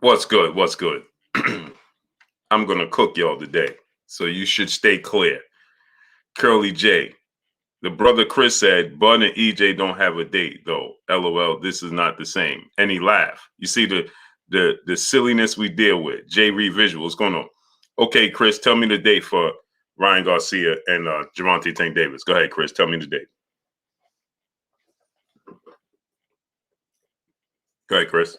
What's good? What's good? I'm gonna cook y'all today, so you should stay clear. Curly J, the brother Chris said, Bud and EJ don't have a date though. LOL, this is not the same. And he laughed. You see the silliness we deal with. J Reed Visual, what's going on? Okay, Chris, tell me the date for Ryan Garcia and Gervonta Tank Davis. Go ahead, Chris. Tell me the date. Go ahead, Chris.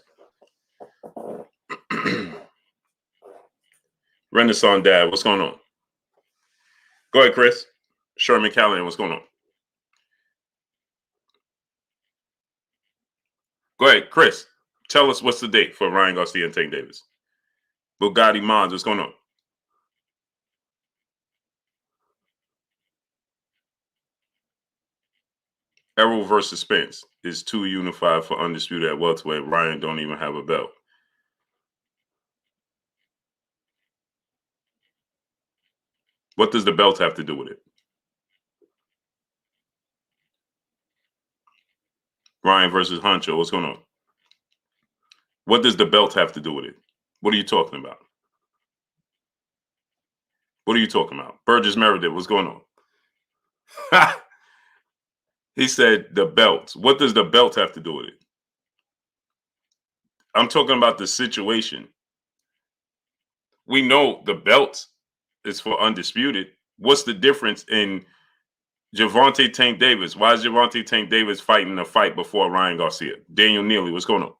Renaissance Dad, what's going on? Go ahead, Chris. Sherman Callahan, what's going on? Go ahead, Chris. Tell us what's the date for Ryan Garcia and Tank Davis. Bugatti Mons, what's going on? Errol versus Spence is too unified for undisputed at welterweight. Ryan don't even have a belt. What does the belt have to do with it? Ryan versus Huncho, what's going on? What does the belt have to do with it? What are you talking about? What are you talking about? Burgess Meredith, what's going on? He said the belt. What does the belt have to do with it? I'm talking about the situation. We know the belt is for undisputed. What's the difference in Gervonta Tank Davis? Why is Gervonta Tank Davis fighting a fight before Ryan Garcia? Daniel Neely, what's going on?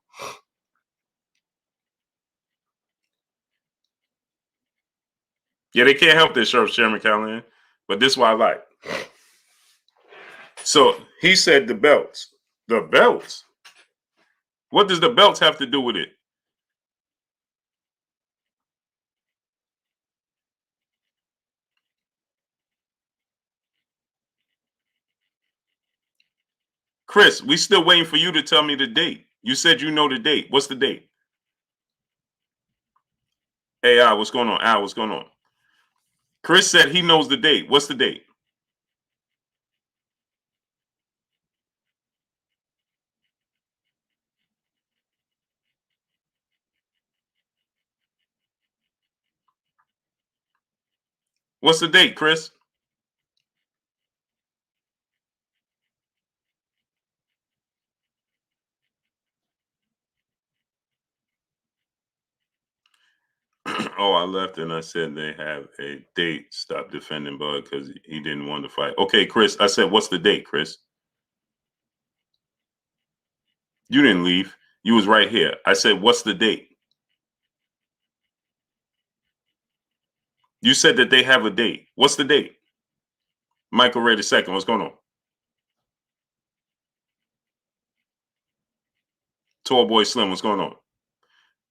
Yeah, they can't help this, Sherman Callahan, but this is what I like. So he said the belts. The belts? What does the belts have to do with it? Chris, we still waiting for you to tell me the date. You said you know the date. What's the date? Hey, Al, what's going on? Al, what's going on? Chris said he knows the date. What's the date? What's the date, Chris? Oh, I left and I said they have a date. Stop defending Bud because he didn't want to fight. Okay, Chris, I said, what's the date, Chris? You didn't leave. You was right here. I said, what's the date? You said that they have a date. What's the date? Michael Ray II, what's going on? Tall Boy Slim, what's going on?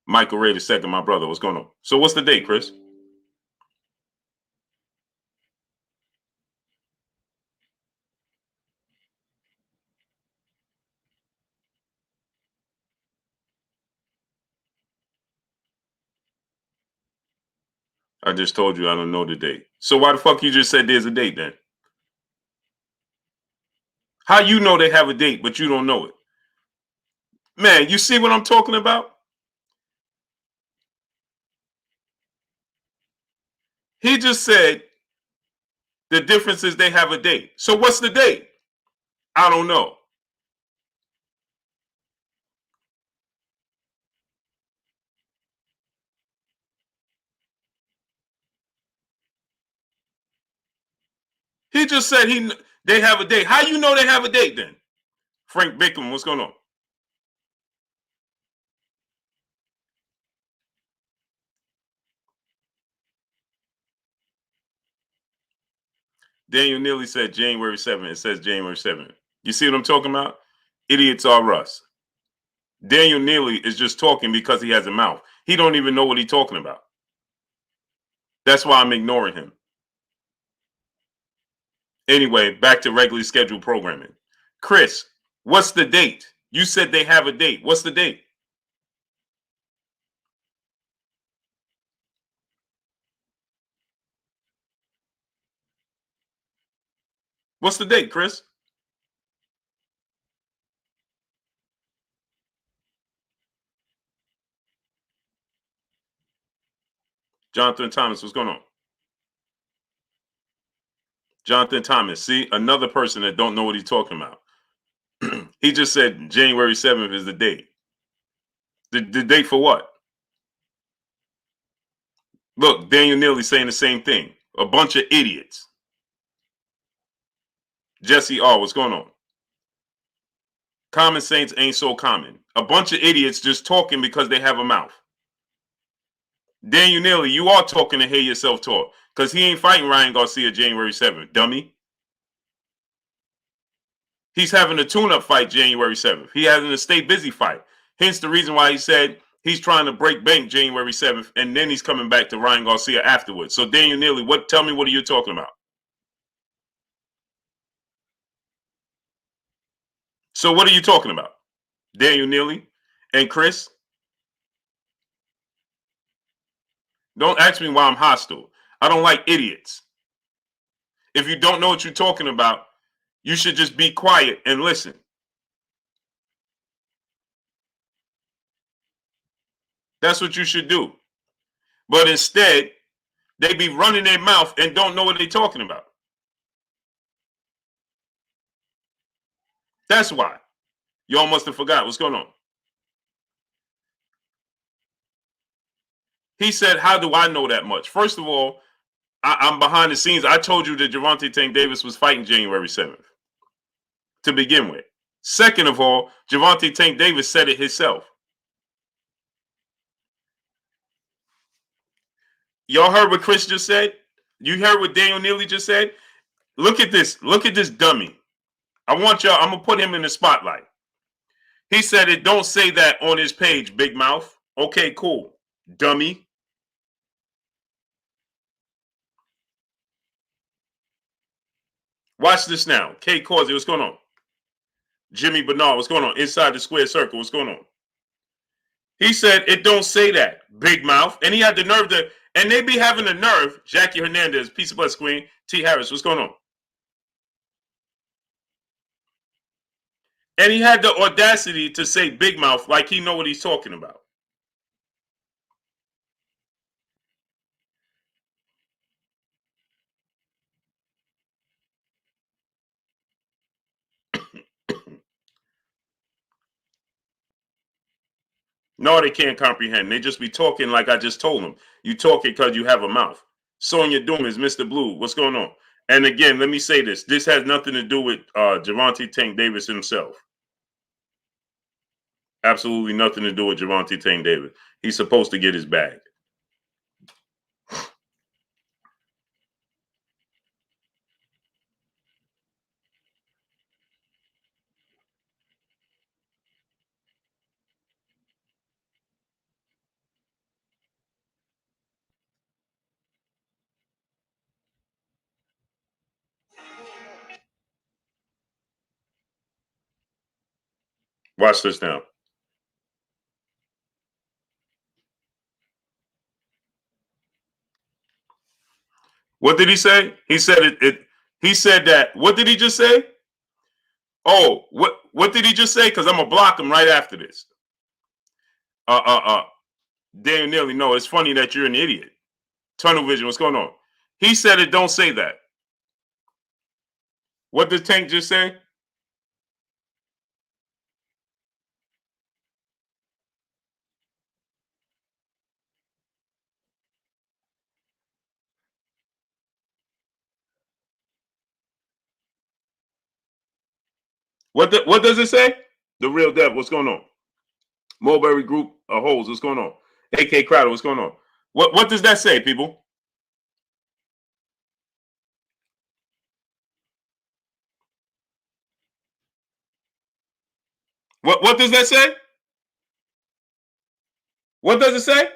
Michael Ray II, my brother, what's going on? So what's the date, Chris? I just told you I don't know the date. So why the fuck you just said there's a date then? How you know they have a date, but you don't know it? Man, you see what I'm talking about? He just said the difference is they have a date. So what's the date? I don't know. He just said they have a date. How you know they have a date then? Frank Bickham, what's going on? Daniel Neely said January 7th. It says January 7th. You see what I'm talking about? Idiots are us. Daniel Neely is just talking because he has a mouth. He don't even know what he's talking about. That's why I'm ignoring him. Anyway, back to regularly scheduled programming. Chris, what's the date? You said they have a date. What's the date? What's the date, Chris? Jonathan Thomas, what's going on? Jonathan Thomas, see, another person that don't know what he's talking about. He just said January 7th is the date. The date for what? Look, Daniel Neely saying the same thing. A bunch of idiots. Jesse R, what's going on? Common saints ain't so common. A bunch of idiots just talking because they have a mouth. Daniel Neely, you are talking to hear yourself talk. Because he ain't fighting Ryan Garcia January 7th, dummy. He's having a tune-up fight January 7th. He having a stay busy fight. Hence the reason why he said he's trying to break bank January 7th, and then he's coming back to Ryan Garcia afterwards. So Daniel Neely, tell me what are you talking about? So what are you talking about? Daniel Neely and Chris? Don't ask me why I'm hostile. I don't like idiots. If you don't know what you're talking about, you should just be quiet and listen. That's what you should do. But instead, they be running their mouth and don't know what they're talking about. That's why. Y'all must have forgot. What's going on? He said, how do I know that much? First of all, I'm behind the scenes. I told you that Gervonta Tank Davis was fighting January 7th to begin with. Second of all, Gervonta Tank Davis said it himself. Y'all heard what Chris just said? You heard what Daniel Neely just said? Look at this. Look at this dummy. I want y'all, I'm going to put him in the spotlight. He said it don't say that on his page, big mouth. Okay, cool. Dummy. Watch this now. K. Causey, what's going on? Jimmy Bernard, what's going on? Inside the square circle, what's going on? He said it don't say that, big mouth. And he had the nerve to, and they be having the nerve, Jackie Hernandez, Peace of Bless Queen, T. Harris, what's going on? And he had the audacity to say big mouth like he know what he's talking about. No, they can't comprehend. They just be talking like I just told them. You talking because you have a mouth. Sonya Doom is Mr. Blue. What's going on? And again, let me say this. This has nothing to do with Gervonta Tank Davis himself. Absolutely nothing to do with Gervonta Tank Davis. He's supposed to get his bag. Watch this now. What did he say? He said he said that. What did he just say? Oh, what did he just say? Because I'm gonna block him right after this. Daniel Neely, no, it's funny that you're an idiot. Tunnel vision, what's going on? He said it don't say that. What did Tank just say? What does it say? The real devil, what's going on? Mulberry Group of Holes, what's going on? AK Crowder, what's going on? What does that say, people? What does that say? What does it say?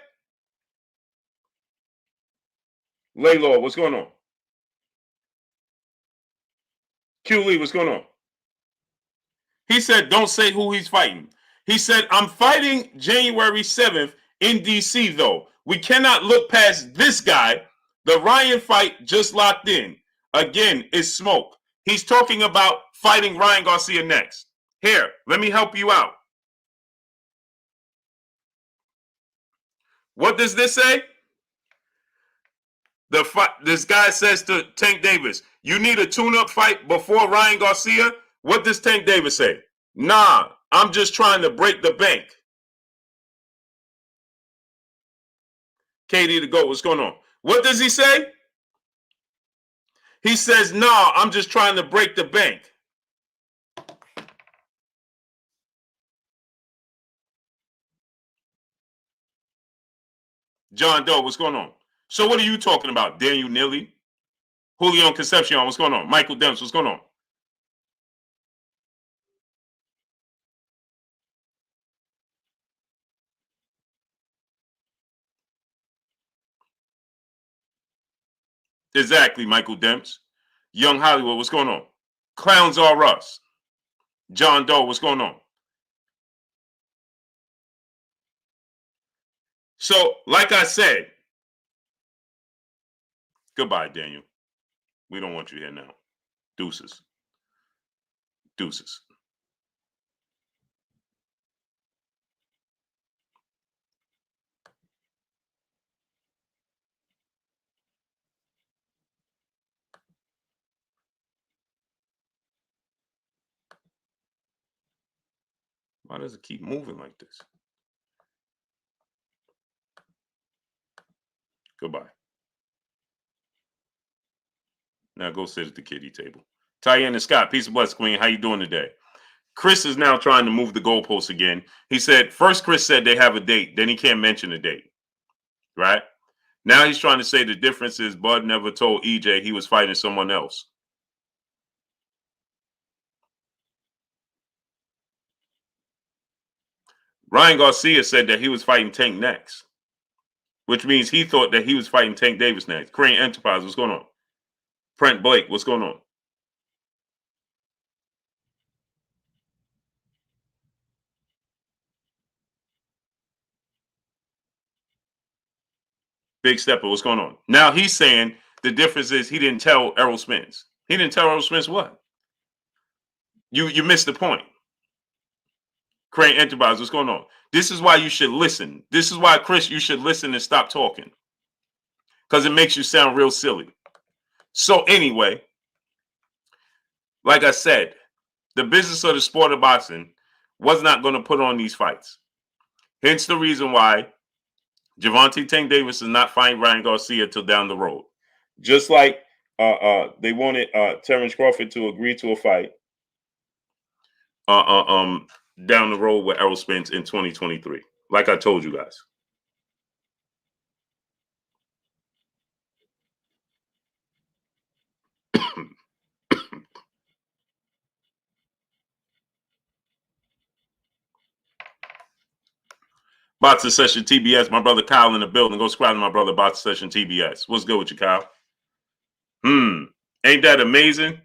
Laylaw, what's going on? Q Lee, what's going on? He said, don't say who he's fighting. He said, I'm fighting January 7th in DC, though. We cannot look past this guy. The Ryan fight just locked in. Again, it's smoke. He's talking about fighting Ryan Garcia next. Here, let me help you out. What does this say? This guy says to Tank Davis, you need a tune-up fight before Ryan Garcia. What does Tank Davis say? Nah, I'm just trying to break the bank. KD the GOAT, what's going on? What does he say? He says, nah, I'm just trying to break the bank. John Doe, what's going on? So what are you talking about? Daniel Nilly? Julio Concepcion, what's going on? Michael Demps, what's going on? Exactly, Michael Demps. Young Hollywood, what's going on? Clowns are us. John Doe, what's going on? So, like I said, goodbye, Daniel. We don't want you here now. Deuces. Deuces. Why does it keep moving like this? Goodbye. Now go sit at the kiddie table. Tyann and Scott, peace and blessings, Queen. How you doing today? Chris is now trying to move the goalposts again. He said, first Chris said they have a date. Then he can't mention a date. Right? Now he's trying to say the difference is Bud never told EJ he was fighting someone else. Ryan Garcia said that he was fighting Tank next, which means he thought that he was fighting Tank Davis next. Crane Enterprise, what's going on? Brent Blake, what's going on? Big Stepper, what's going on? Now he's saying the difference is he didn't tell Errol Spence. He didn't tell Errol Spence what? You missed the point. Crane Enterprise, what's going on? This is why you should listen. This is why, Chris, you should listen and stop talking. Because it makes you sound real silly. So anyway, like I said, the business of the sport of boxing was not going to put on these fights. Hence the reason why Gervonta Tank Davis is not fighting Ryan Garcia till down the road. Just like they wanted Terence Crawford to agree to a fight down the road with Errol Spence in 2023. Like I told you guys. Boxing Session TBS, my brother Kyle in the building. Go subscribe to my brother Boxing Session TBS. What's good with you, Kyle? Ain't that amazing?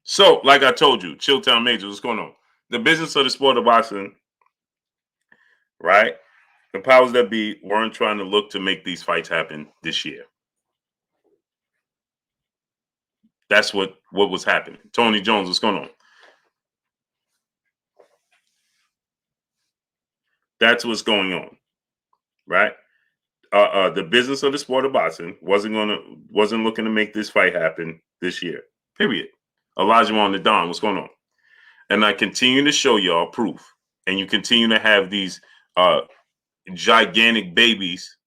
So, like I told you, Chilltown Major, what's going on? The business of the sport of boxing, right? The powers that be weren't trying to look to make these fights happen this year. That's what was happening. Tony Jones, what's going on? That's what's going on, right? The business of the sport of boxing wasn't looking to make this fight happen this year. Period. Elijah on the Don, what's going on? And I continue to show y'all proof, and you continue to have these gigantic babies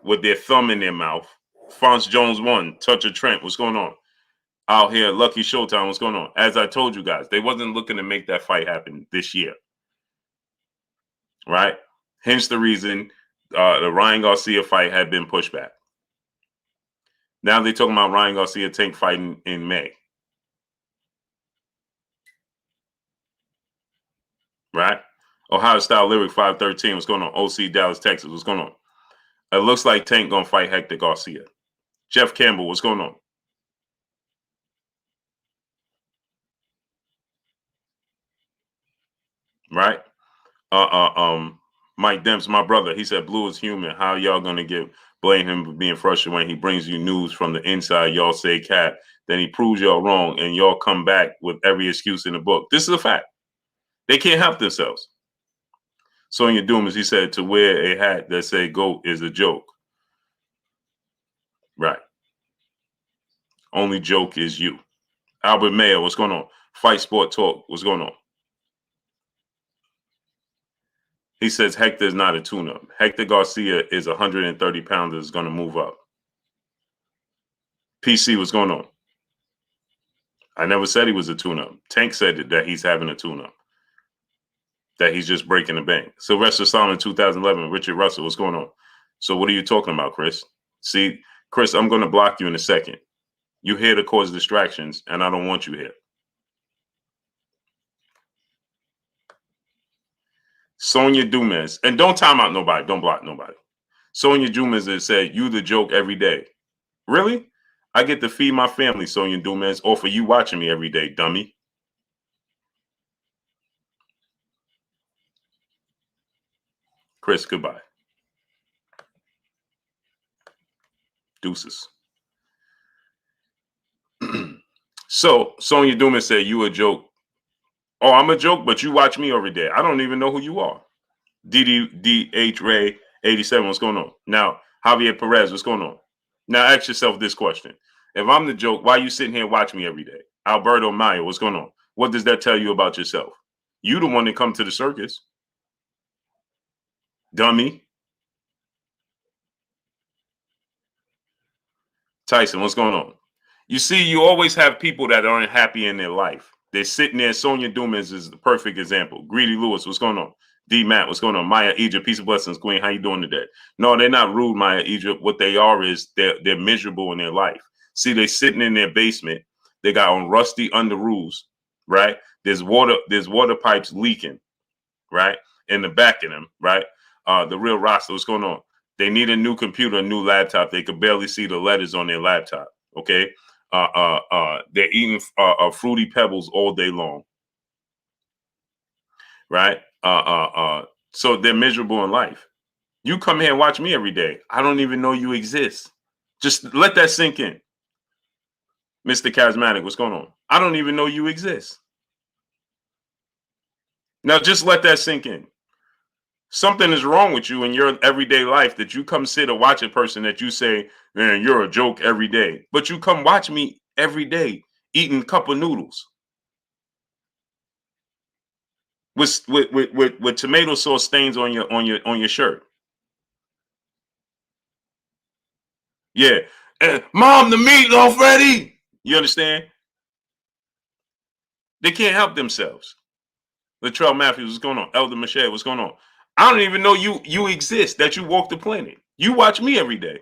with their thumb in their mouth. Fonz Jones won. Toucher Trent, what's going on? Out here, Lucky Showtime, what's going on? As I told you guys, they wasn't looking to make that fight happen this year, right? Hence the reason the Ryan Garcia fight had been pushed back. Now they're talking about Ryan Garcia Tank fighting in May. Right? Ohio Style Lyric 513, what's going on? OC Dallas, Texas, what's going on? It looks like Tank gonna fight Hector Garcia. Jeff Campbell, what's going on? Right? Mike Demps, my brother, he said Blue is human. How y'all gonna blame him for being frustrated when he brings you news from the inside? Y'all say cat, then he proves y'all wrong, and y'all come back with every excuse in the book. This is a fact. They can't help themselves. Sonya Dumas, he said to wear a hat that say GOAT is a joke. Right. Only joke is you. Albert Mayer, what's going on? Fight Sport Talk, what's going on? He says Hector is not a tune-up. Hector Garcia is 130 pounds that's going to move up. PC, what's going on? I never said he was a tune-up. Tank said that he's having a tune-up. That he's just breaking the bank. Sylvester Stallone 2011, Richard Russell, what's going on? So what are you talking about, Chris? See, Chris, I'm going to block you in a second. You're here to cause distractions, and I don't want you here. Sonya Dumas, and don't time out nobody. Don't block nobody. Sonya Dumas has said, you the joke every day. Really? I get to feed my family, Sonya Dumas, or for you watching me every day, dummy. Chris, goodbye. Deuces. So Sonya Dumas said, you a joke. Oh, I'm a joke, but you watch me every day. I don't even know who you are. DH Ray 87, what's going on? Now, Javier Perez, what's going on? Now, ask yourself this question. If I'm the joke, why are you sitting here watching me every day? Alberto Maya, what's going on? What does that tell you about yourself? You the one that come to the circus. Dummy. Tyson, what's going on? You see, you always have people that aren't happy in their life. They're sitting there. Sonya Dumas is the perfect example. Greedy Lewis, what's going on? D Matt, what's going on? Maya Egypt, peace of blessings, Queen. How you doing today? No, they're not rude, Maya Egypt. What they are is they're miserable in their life. See, they sitting in their basement. They got on rusty under roofs, right? There's water pipes leaking, right? In the back of them, right? The real roster, what's going on? They need a new computer, a new laptop. They could barely see the letters on their laptop. Okay. They're eating fruity pebbles all day long. Right. So they're miserable in life. You come here and watch me every day. I don't even know you exist. Just let that sink in. Mr. Charismatic, what's going on? I don't even know you exist. Now just let that sink in. Something is wrong with you in your everyday life that you come sit or watch a person that you say, man, you're a joke every day. But you come watch me every day eating a cup of noodles with tomato sauce stains on your shirt. Yeah. And, Mom, the meatloaf ready. You understand? They can't help themselves. Latrell Matthews, what's going on? Elder Michelle, what's going on? I don't even know you exist, that you walk the planet. You watch me every day.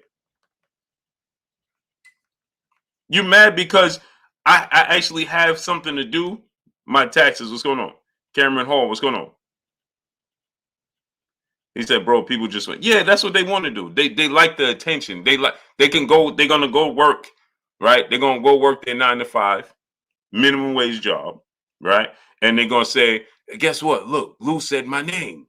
You mad because I actually have something to do? My taxes, what's going on? Cameron Hall, what's going on? He said, bro, people just went, yeah, that's what they want to do. They like the attention. They're gonna go work, right? They're gonna go work their 9 to 5, minimum wage job, right? And they're gonna say, guess what? Look, Lou said my name.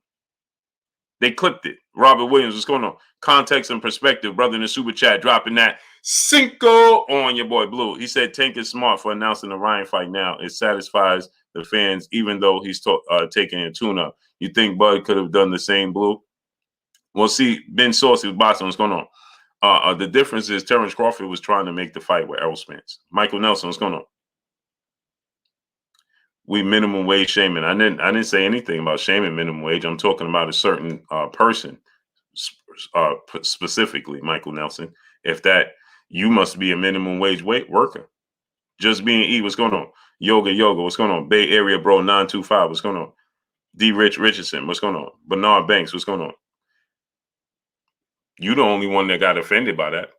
They clipped it. Robert Williams, what's going on? Context and perspective, brother in the super chat, dropping that Cinco on your boy Blue. He said Tank is smart for announcing the Ryan fight now. It satisfies the fans, even though he's taking a tune-up. You think Bud could have done the same, Blue? Well, see, Ben Saucy with Boston, what's going on? The difference is Terence Crawford was trying to make the fight with Errol Spence. Michael Nelson, what's going on? We minimum wage shaming. I didn't say anything about shaming minimum wage. I'm talking about a certain person, specifically Michael Nelson. If that, you must be a minimum wage worker. Just being E, what's going on? Yoga, what's going on? Bay Area Bro 925, what's going on? D Rich Richardson, what's going on? Bernard Banks, what's going on? You the only one that got offended by that.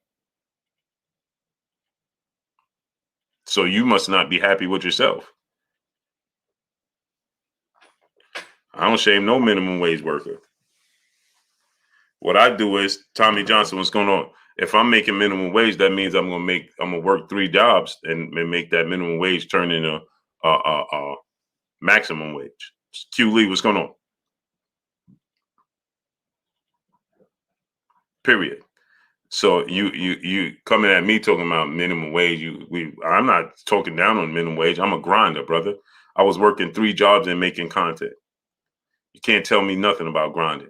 So you must not be happy with yourself. I don't shame no minimum wage worker. What I do is, Tommy Johnson, what's going on? If I'm making minimum wage, that means I'm gonna work 3 jobs and make that minimum wage turn into maximum wage. Q Lee, what's going on? Period. So you coming at me talking about minimum wage? I'm not talking down on minimum wage. I'm a grinder, brother. I was working 3 jobs and making content. You can't tell me nothing about grinding.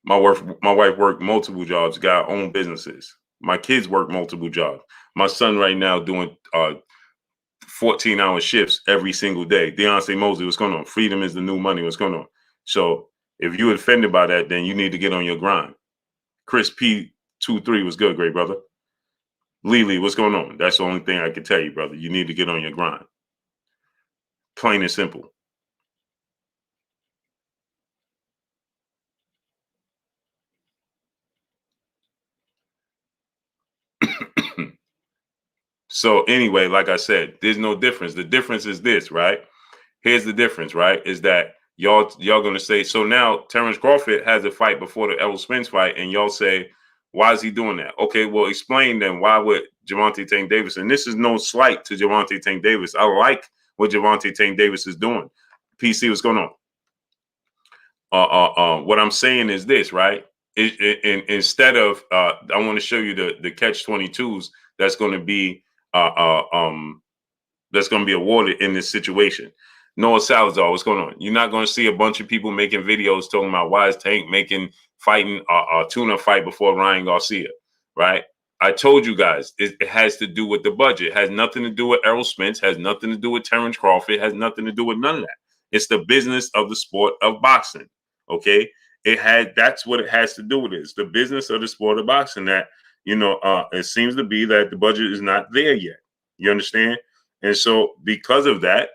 My wife worked multiple jobs, got own businesses. My kids work multiple jobs. My son right now doing 14-hour shifts every single day. Deontay Mosley, what's going on? Freedom is the new money. What's going on? So if you're offended by that, then you need to get on your grind. Chris P23 was good, great brother. Lily, what's going on? That's the only thing I can tell you, brother. You need to get on your grind. Plain and simple. So anyway, like I said, there's no difference. The difference is this, right? Here's the difference, right? Is that y'all gonna say, so now Terence Crawford has a fight before the Errol Spence fight, and y'all say, why is he doing that? Okay, well, explain then why would Gervonta Tank Davis, and this is no slight to Gervonta Tank Davis. I like what Gervonta Tank Davis is doing. PC, what's going on? What I'm saying is this, right? Instead of I want to show you the catch 22s that's going to be awarded in this situation. Noah Salazar, what's going on? You're not going to see a bunch of people making videos talking about why is Tank fighting a tuna fight before Ryan Garcia, right? I told you guys it has to do with the budget. It has nothing to do with Errol Spence, has nothing to do with Terence Crawford, has nothing to do with none of that. It's the business of the sport of boxing. Okay. That's what it has to do with it. It's the business of the sport of boxing that, it seems to be that the budget is not there yet. You understand? And so because of that,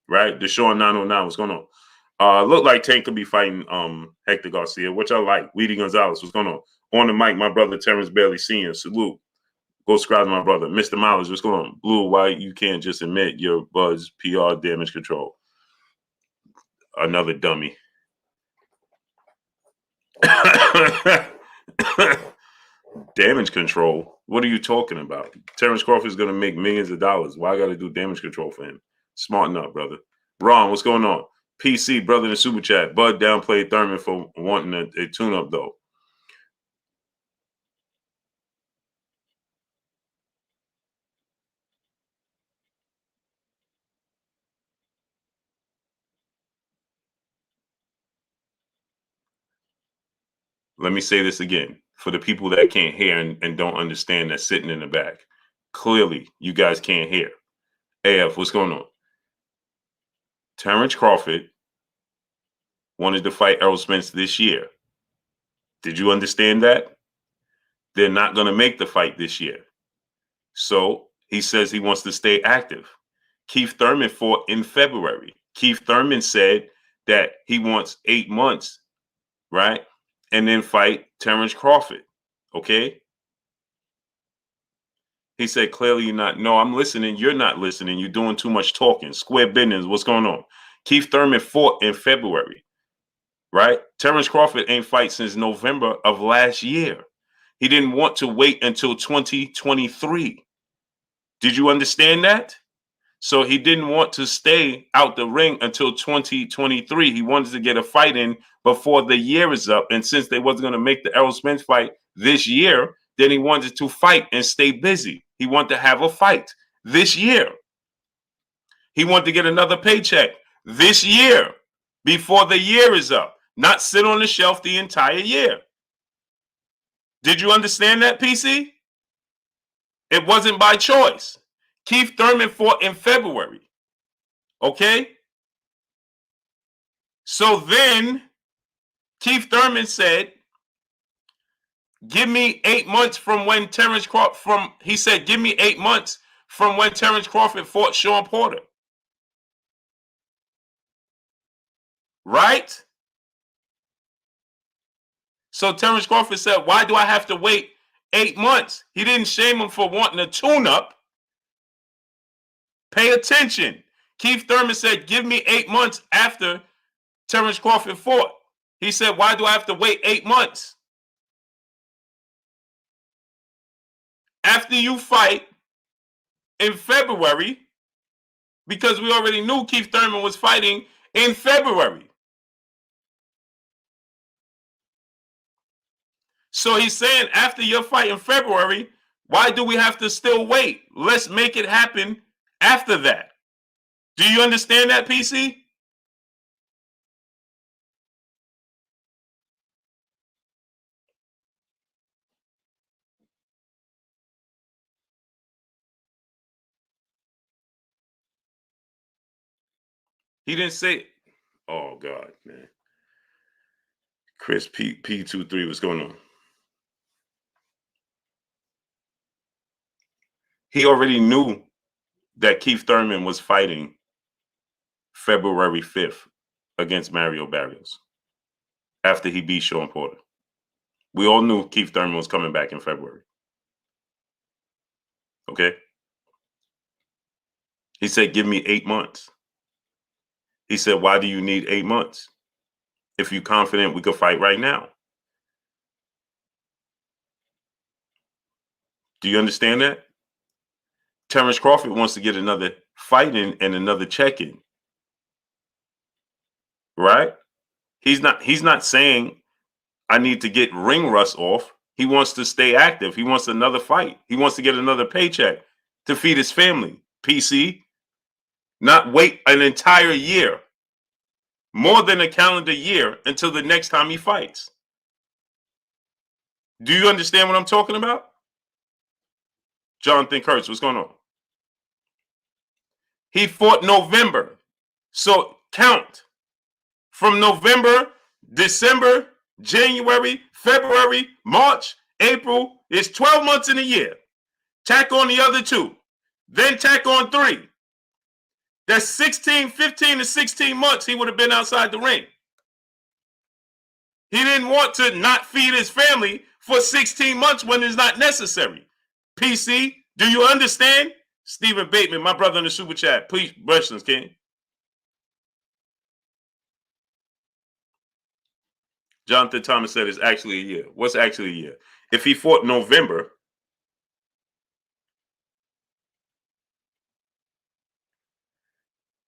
right, Deshaun 909, what's going on? Look like Tank could be fighting Hector Garcia, which I like. Weedy Gonzalez, what's going on? On the mic, my brother Terence Bailey Sr., salute. Go subscribe to my brother. Mr. Miles, what's going on? Blue, why you can't just admit your Buzz PR damage control? Another dummy. Damage control? What are you talking about? Terence Crawford is going to make millions of dollars. Why I got to do damage control for him? Smarten up, brother. Ron, what's going on? PC, brother in the super chat. Bud downplayed Thurman for wanting a tune-up, though. Let me say this again for the people that can't hear and don't understand that's sitting in the back. Clearly, you guys can't hear. AF, what's going on? Terence Crawford wanted to fight Errol Spence this year. Did you understand that? They're not going to make the fight this year. So he says he wants to stay active. Keith Thurman fought in February. Keith Thurman said that he wants 8 months, right? And then fight Terence Crawford. Okay? He said, clearly you're not. No, I'm listening. You're not listening. You're doing too much talking. Square business. What's going on? Keith Thurman fought in February, right? Terence Crawford ain't fight since November of last year. He didn't want to wait until 2023. Did you understand that? So he didn't want to stay out the ring until 2023. He wanted to get a fight in before the year is up. And since they wasn't going to make the Errol Spence fight this year, then he wanted to fight and stay busy. He wanted to have a fight this year. He wanted to get another paycheck this year before the year is up, not sit on the shelf the entire year. Did you understand that, PC? It wasn't by choice. Keith Thurman fought in February. Okay? So then Keith Thurman said, give me 8 months from when Terence Crawford give me 8 months from when Terence Crawford fought Sean Porter. Right? So Terence Crawford said, why do I have to wait 8 months? He didn't shame him for wanting a tune-up. Pay attention. Keith Thurman said, give me 8 months after Terence Crawford fought. He said, why do I have to wait 8 months? After you fight in February, because we already knew Keith Thurman was fighting in February. So he's saying after your fight in February, why do we have to still wait? Let's make it happen after that. Do you understand that, PC? He didn't say, oh God, man. Chris P23, what's going on? He already knew that Keith Thurman was fighting February 5th against Mario Barrios after he beat Sean Porter. We all knew Keith Thurman was coming back in February. Okay? He said, give me 8 months. He said, why do you need 8 months? If you're confident we could fight right now. Do you understand that? Terence Crawford wants to get another fight in and another check-in. Right? He's not saying I need to get ring rust off. He wants to stay active. He wants another fight. He wants to get another paycheck to feed his family. PC, not wait an entire year, more than a calendar year until the next time he fights. Do you understand what I'm talking about? Jonathan Kurtz, what's going on? He fought November. So count from November, December, January, February, March, April. It's 12 months in a year. Tack on the other 2. Then tack on 3. That's 15 to 16 months he would have been outside the ring. He didn't want to not feed his family for 16 months when it's not necessary. PC, do you understand? Stephen Bateman, my brother in the super chat. Please, questions, King. Jonathan Thomas said it's actually a year. What's actually a year? If he fought November,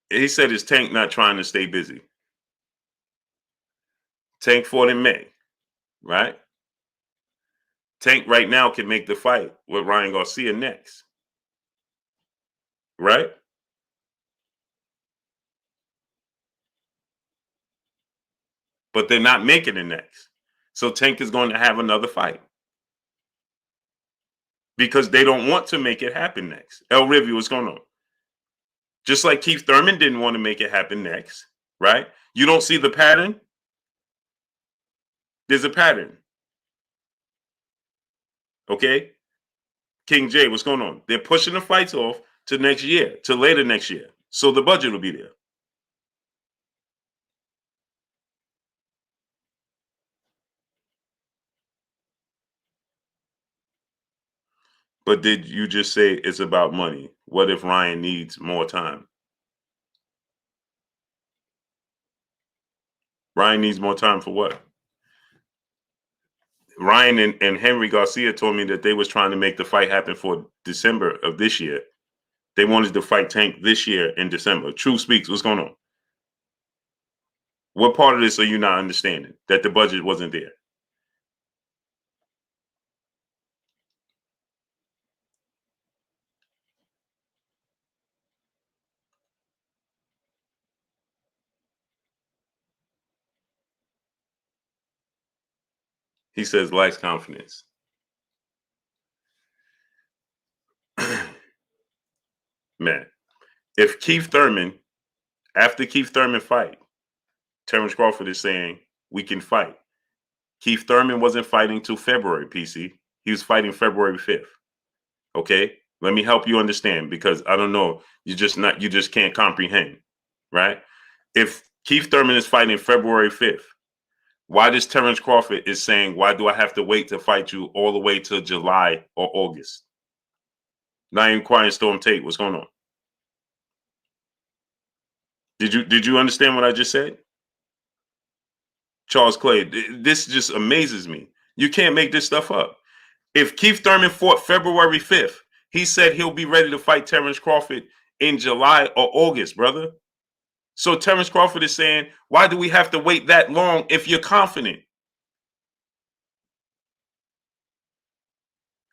he said his Tank not trying to stay busy. Tank fought in May, right? Tank right now can make the fight with Ryan Garcia next, right? But they're not making it next. So Tank is going to have another fight because they don't want to make it happen next. El Rivia, what's going on? Just like Keith Thurman didn't want to make it happen next, right? You don't see the pattern? There's a pattern. Okay? King J, what's going on? They're pushing the fights off to next year, to later next year. So the budget will be there. But did you just say it's about money? What if Ryan needs more time? Ryan needs more time for what? Ryan and Henry Garcia told me that they was trying to make the fight happen for December of this year. They wanted to fight Tank this year in December. True Speaks, what's going on? What part of this are you not understanding? That the budget wasn't there? He says lacks confidence. Man, if Keith Thurman, after Keith Thurman fight, Terence Crawford is saying we can fight. Keith Thurman wasn't fighting till February, PC. He was fighting February 5th. Okay? Let me help you understand because I don't know. You just can't comprehend, right? If Keith Thurman is fighting February 5th, why does Terence Crawford is saying, why do I have to wait to fight you all the way to July or August? Not even Quiet Storm Tate, what's going on? Did you understand what I just said? Charles Clay, this just amazes me. You can't make this stuff up. If Keith Thurman fought February 5th, he said he'll be ready to fight Terence Crawford in July or August, brother. So Terence Crawford is saying, why do we have to wait that long if you're confident?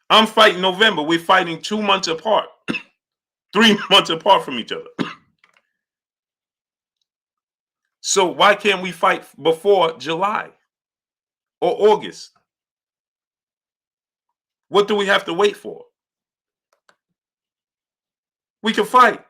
I'm fighting November. We're fighting 2 months apart, 3 months apart from each other. So why can't we fight before July or August? What do we have to wait for? We can fight.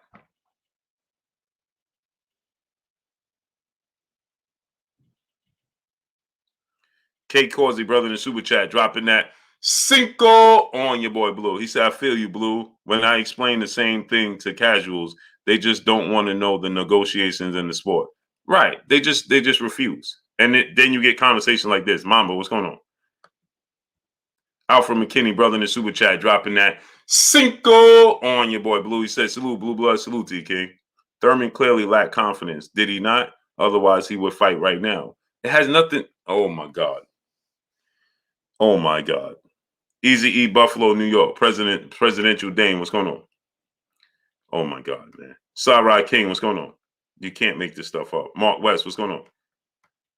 K Causey, brother in the super chat, dropping that Cinco on your boy Blue. He said, I feel you, Blue. When I explain the same thing to casuals, they just don't want to know the negotiations in the sport. Right. They just refuse. And then you get conversations like this. Mamba, what's going on? Alfred McKinney, brother in the super chat, dropping that Cinco on your boy Blue. He said, salute, Blue Blood, salute to you, King. Thurman clearly lacked confidence. Did he not? Otherwise, he would fight right now. It has nothing. Oh, my God. Oh, my God. Easy E, Buffalo, New York. Presidential Dame, what's going on? Oh, my God, man. Sarai King, what's going on? You can't make this stuff up. Mark West, what's going on?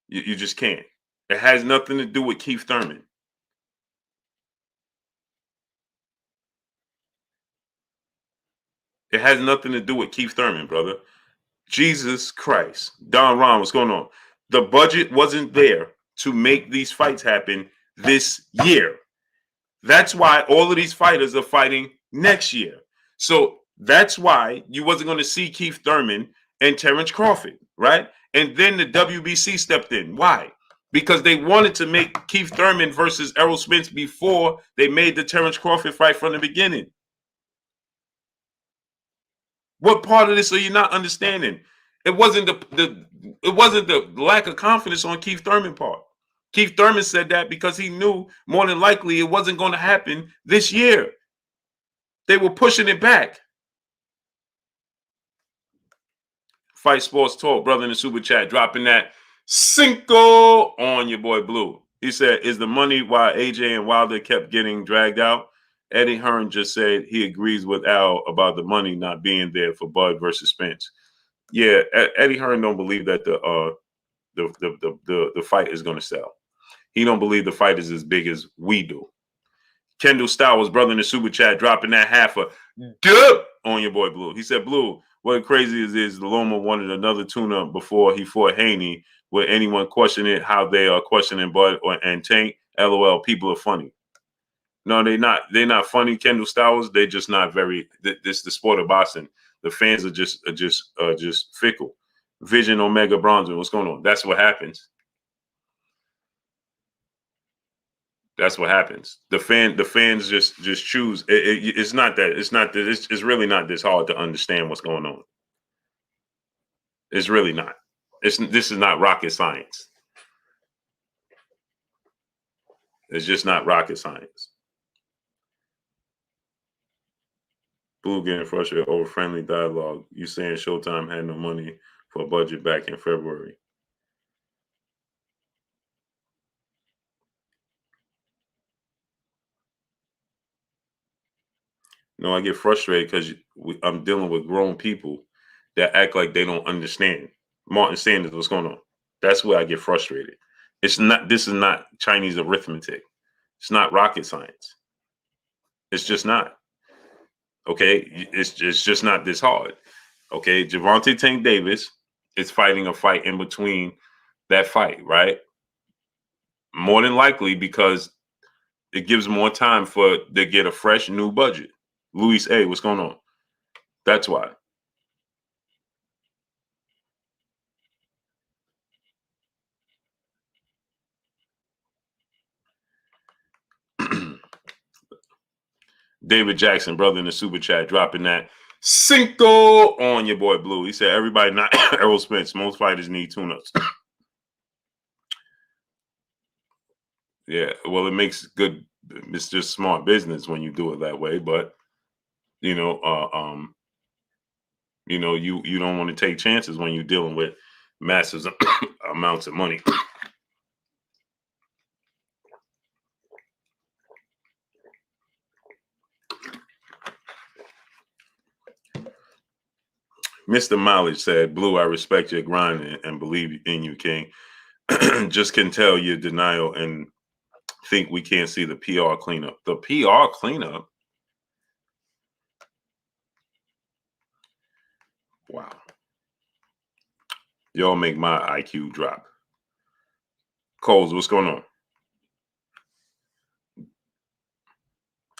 You just can't. It has nothing to do with Keith Thurman. It has nothing to do with Keith Thurman, brother. Jesus Christ. Don Ron, what's going on? The budget wasn't there to make these fights happen this year. That's why all of these fighters are fighting next year. So that's why you wasn't going to see Keith Thurman and Terence Crawford, right? And then the WBC stepped in. Why? Because they wanted to make Keith Thurman versus Errol Spence before they made the Terence Crawford fight from the beginning. What part of this are you not understanding? It wasn't the lack of confidence on Keith Thurman's part. Keith Thurman said that because he knew more than likely it wasn't going to happen this year. They were pushing it back. Fight Sports Talk, brother in the super chat, dropping that Cinco on your boy Blue. He said, is the money why AJ and Wilder kept getting dragged out? Eddie Hearn just said he agrees with Al about the money not being there for Bud versus Spence. Yeah, Eddie Hearn don't believe that the fight is going to sell. He don't believe the fight is as big as we do. Kendall Stowers, brother in the super chat, dropping that half a dub on your boy Blue. He said, Blue, what crazy is Loma wanted another tune-up before he fought Haney. Would anyone question it how they are questioning Bud and Tank? LOL, people are funny. No, they're not. They're not funny, Kendall Stowers. They're just not very. This the sport of boxing. The fans are just fickle. Vision Omega Bronson, what's going on? That's what happens. That's what happens. The fans just choose. It's not that. It's not that. It's really not this hard to understand what's going on. It's really not. This is not rocket science. It's just not rocket science. Blue getting frustrated over friendly dialogue. You saying Showtime had no money for a budget back in February. No, I get frustrated because I'm dealing with grown people that act like they don't understand. Martin Sanders, what's going on? That's where I get frustrated. It's not. This is not Chinese arithmetic. It's not rocket science. It's just not. Okay, it's just not this hard. Okay, Gervonta Tank Davis is fighting a fight in between that fight, right? More than likely because it gives more time for to get a fresh new budget. Luis A, what's going on? That's why. David Jackson, brother in the super chat, dropping that Cinco on your boy Blue. He said, everybody not Errol Spence. Most fighters need tune-ups. Yeah, well, it makes good. It's just smart business when you do it that way. But you know, you don't want to take chances when you're dealing with massive amounts of money. Mr. Mileage said, Blue, I respect your grind and believe in you, King. Just can tell your denial and think we can't see the PR cleanup. The PR cleanup? Wow. Y'all make my IQ drop. Coles, what's going on?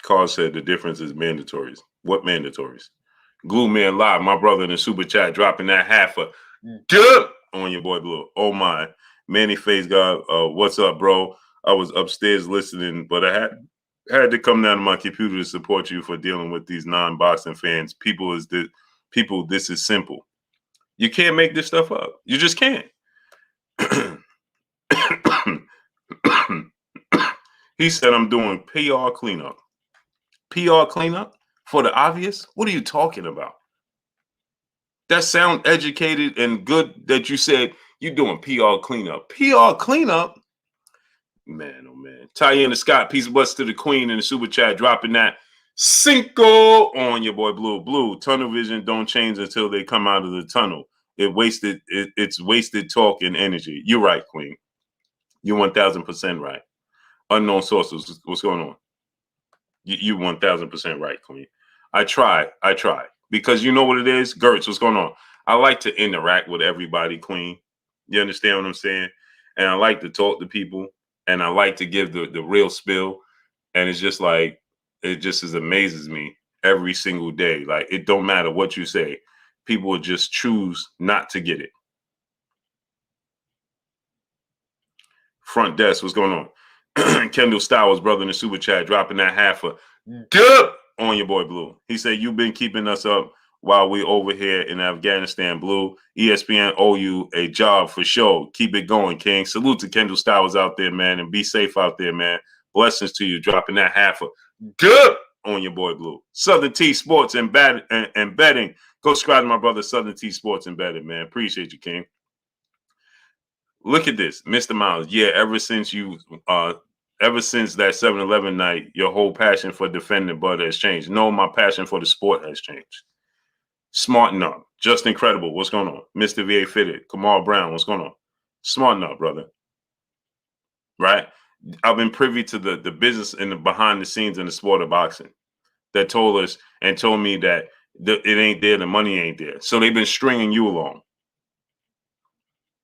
Carl said the difference is mandatories. What mandatories? Glue Man Live, my brother in the super chat, dropping that half a dub on your boy Blue. Oh my. Manny Face God, what's up, bro? I was upstairs listening, but I had to come down to my computer to support you for dealing with these non-boxing fans. People. This is simple. You can't make this stuff up. You just can't. He said, "I'm doing PR cleanup." PR cleanup for the obvious. What are you talking about? That sound educated and good that you said you're doing PR cleanup. PR cleanup? Man, oh man. Tyanna Scott, peace of butts to the queen in the super chat, dropping that Cinco on your boy Blue. Blue, tunnel vision don't change until they come out of the tunnel. It's wasted talk and energy. You're right, queen. You're 1000% right. Unknown sources, what's going on? You 1000% right, queen. I try. Because you know what it is? Gertz, what's going on? I like to interact with everybody, queen. You understand what I'm saying? And I like to talk to people and I like to give the real spill. And it's just like, it just amazes me every single day. Like, it don't matter what you say. People will just choose not to get it. Front desk, what's going on? Kendall Stowers, brother in the super chat, dropping that half a dub on your boy Blue. He said, "You've been keeping us up while we over here in Afghanistan, Blue. ESPN owe you a job for sure. Keep it going, King." Salute to Kendall Stowers out there, man, and be safe out there, man. Blessings to you, dropping that half a dub on your boy Blue. Southern T Sports and betting. Go subscribe to my brother Southern T Sports and betting, man. Appreciate you, King. Look at this, Mr. Miles. Yeah, ever since that 7-Eleven night, your whole passion for defending Bud has changed. No, my passion for the sport has changed. Smarten up. Just incredible. What's going on? Mr. VA Fitted. Kamal Brown. What's going on? Smarten up, brother. Right? I've been privy to the business and the behind the scenes in the sport of boxing that told me that it ain't there, the money ain't there. So they've been stringing you along.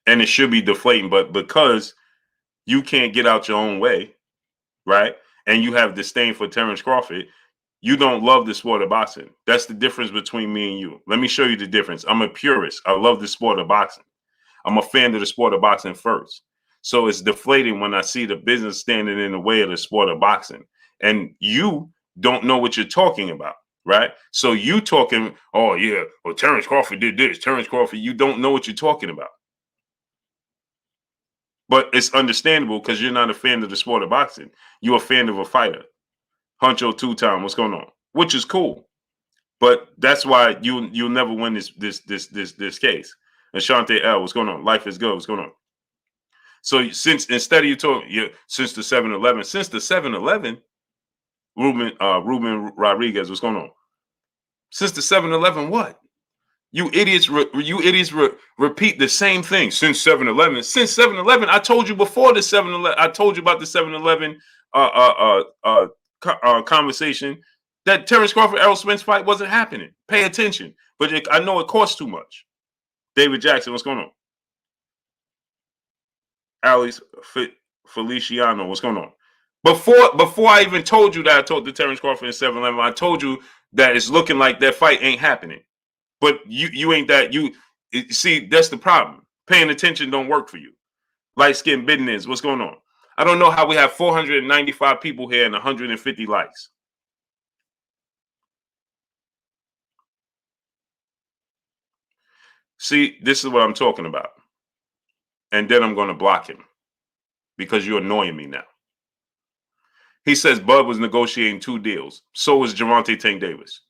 And it should be deflating, but because you can't get out your own way, right? And you have disdain for Terence Crawford, you don't love the sport of boxing. That's the difference between me and you. Let me show you the difference. I'm a purist. I love the sport of boxing. I'm a fan of the sport of boxing first. So it's deflating when I see the business standing in the way of the sport of boxing. And you don't know what you're talking about, right? So you talking, oh yeah, well, Terence Crawford did this. Terence Crawford, you don't know what you're talking about. But it's understandable because you're not a fan of the sport of boxing. You're a fan of a fighter. Huncho two-time, what's going on? Which is cool. But that's why you'll never win this case. Ashante L, what's going on? Life is good. What's going on? So since instead of you talking, since the 7-Eleven, Ruben Rodriguez, what's going on? Since the 7-Eleven, what? You idiots repeat the same thing since 7-Eleven. Since 7-Eleven, I told you before the 7-Eleven. I told you about the 7-Eleven conversation that Terence Crawford Errol Spence fight wasn't happening. Pay attention, but I know it costs too much. David Jackson, what's going on? Alice Feliciano, what's going on? Before I even told you that I told the Terence Crawford in 7-Eleven, I told you that it's looking like that fight ain't happening. But you ain't that. You see, that's the problem. Paying attention don't work for you. Light skin business. What's going on? I don't know how we have 495 people here and 150 likes. See, this is what I'm talking about. And then I'm going to block him because you're annoying me now. He says Bud was negotiating 2 deals. So was Gervonta Tank Davis.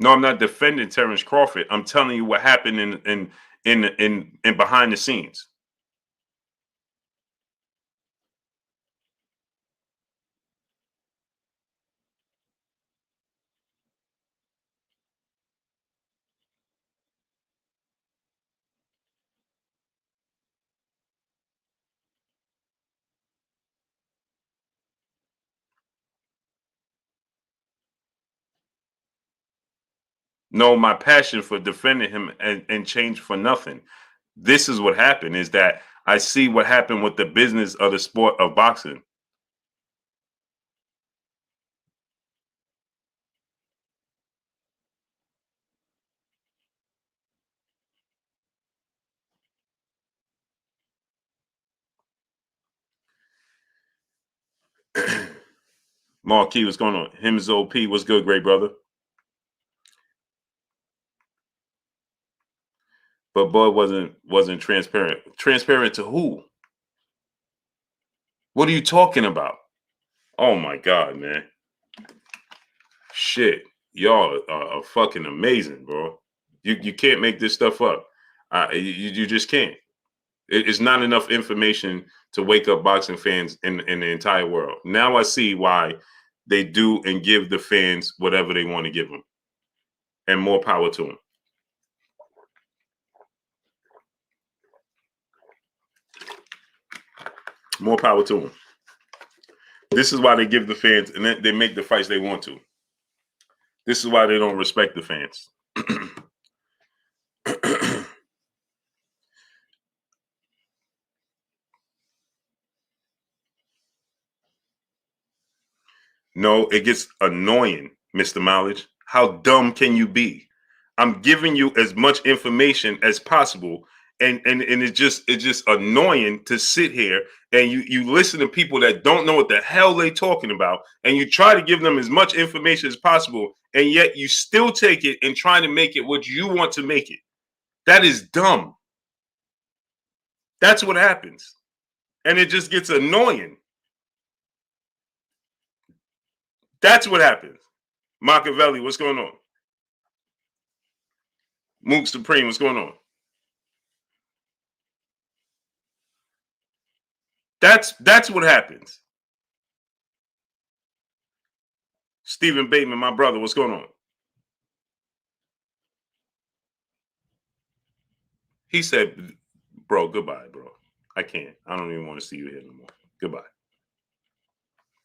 No, I'm not defending Terence Crawford. I'm telling you what happened in behind the scenes. No, my passion for defending him and changed for nothing. This is what happened, is that I see what happened with the business of the sport of boxing. Marquis, what's going on? Him's OP, what's good, great brother? But Bud wasn't transparent. Transparent to who? What are you talking about? Oh my God, man. Shit. Y'all are fucking amazing, bro. You can't make this stuff up. You just can't. It's not enough information to wake up boxing fans in the entire world. Now I see why they do and give the fans whatever they want to give them. And more power to them. More power to them. This is why they give the fans, and then they make the fights they want to. This is why they don't respect the fans. No, it gets annoying, Mr. Mileage. How dumb can you be? I'm giving you as much information as possible, and it's just annoying to sit here and you listen to people that don't know what the hell they talking about, and you try to give them as much information as possible, and yet you still take it and try to make it what you want to make it. That is dumb. That's what happens, and it just gets annoying. That's what happens. Machiavelli, what's going on? Mook Supreme, what's going on? That's what happens. Stephen Bateman, my brother, what's going on? He said, bro, goodbye, bro. I can't. I don't even want to see you here no more. Goodbye.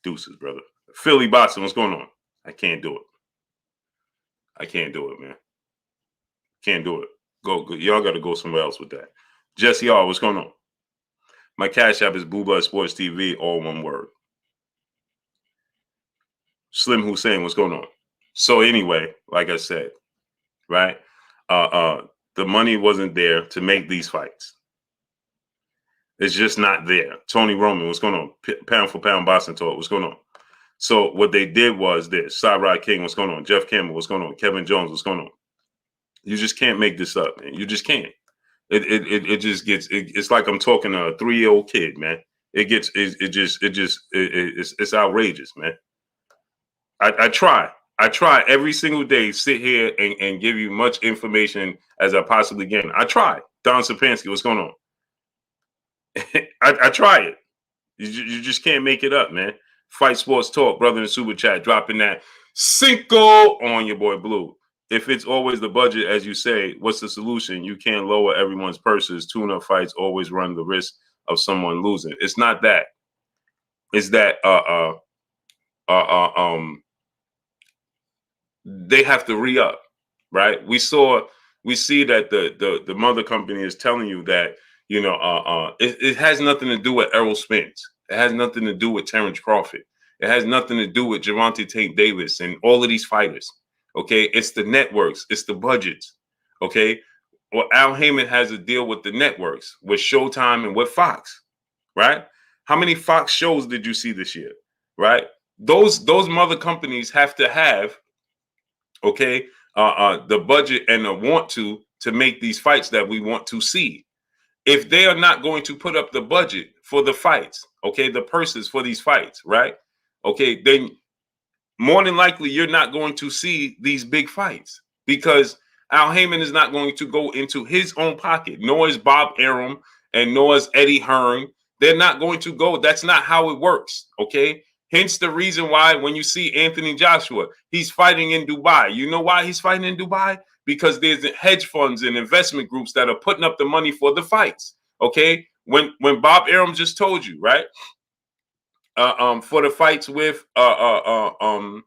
Deuces, brother. Philly Boston, what's going on? I can't do it. I can't do it, man. Can't do it. Go. Y'all got to go somewhere else with that. Jesse R, what's going on? My cash app is Boo Blood Sports TV, all one word. Slim Hussein, what's going on? So anyway, like I said, right? The money wasn't there to make these fights. It's just not there. Tony Roman, what's going on? Pound for pound boxing talk, what's going on? So what they did was this. Cyrod King, what's going on? Jeff Campbell, what's going on? Kevin Jones, what's going on? You just can't make this up, man. You just can't. It just gets. It's like I'm talking to a 3-year-old kid, man. It's outrageous, man. I try every single day, sit here and give you much information as I possibly can. I try. Don Sapansky, what's going on? I try it. You just can't make it up, man. Fight Sports Talk, brother in Super Chat, dropping that Cinco on your boy Blue. If it's always the budget, as you say, what's the solution? You can't lower everyone's purses. Tune-up fights always run the risk of someone losing. It's not that. It's that they have to re-up, right? We see that the mother company is telling you that, you know, it has nothing to do with Errol Spence. It has nothing to do with Terence Crawford. It has nothing to do with Gervonta Tate Davis and all of these fighters. Okay, it's the networks, it's the budgets. Okay, well, Al Heyman has a deal with the networks, with Showtime and with Fox, right? How many Fox shows did you see this year, right? Those mother companies have to have, okay, the budget and the want to make these fights that we want to see. If they are not going to put up the budget for the fights, okay, the purses for these fights, right? Okay, then more than likely you're not going to see these big fights, because Al Heyman is not going to go into his own pocket, nor is Bob Arum and nor is Eddie Hearn. They're not going to go. That's not how it works, okay? Hence the reason why when you see Anthony Joshua, he's fighting in Dubai. You know why he's fighting in Dubai? Because there's hedge funds and investment groups that are putting up the money for the fights, okay? When Bob Arum just told you, right? For the fights with other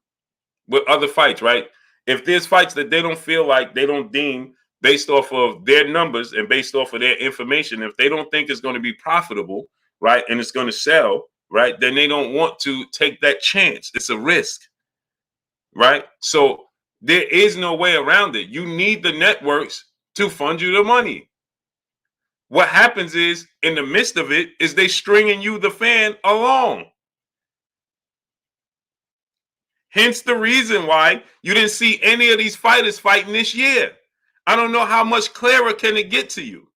fights, right? If there's fights that they don't feel like, they don't deem based off of their numbers and based off of their information, if they don't think it's going to be profitable, right, and it's going to sell, right, then they don't want to take that chance. It's a risk, right? So there is no way around it. You need the networks to fund you the money. What happens is, in the midst of it, is they stringing you, the fan, along. Hence the reason why you didn't see any of these fighters fighting this year. I don't know how much clearer can it get to you.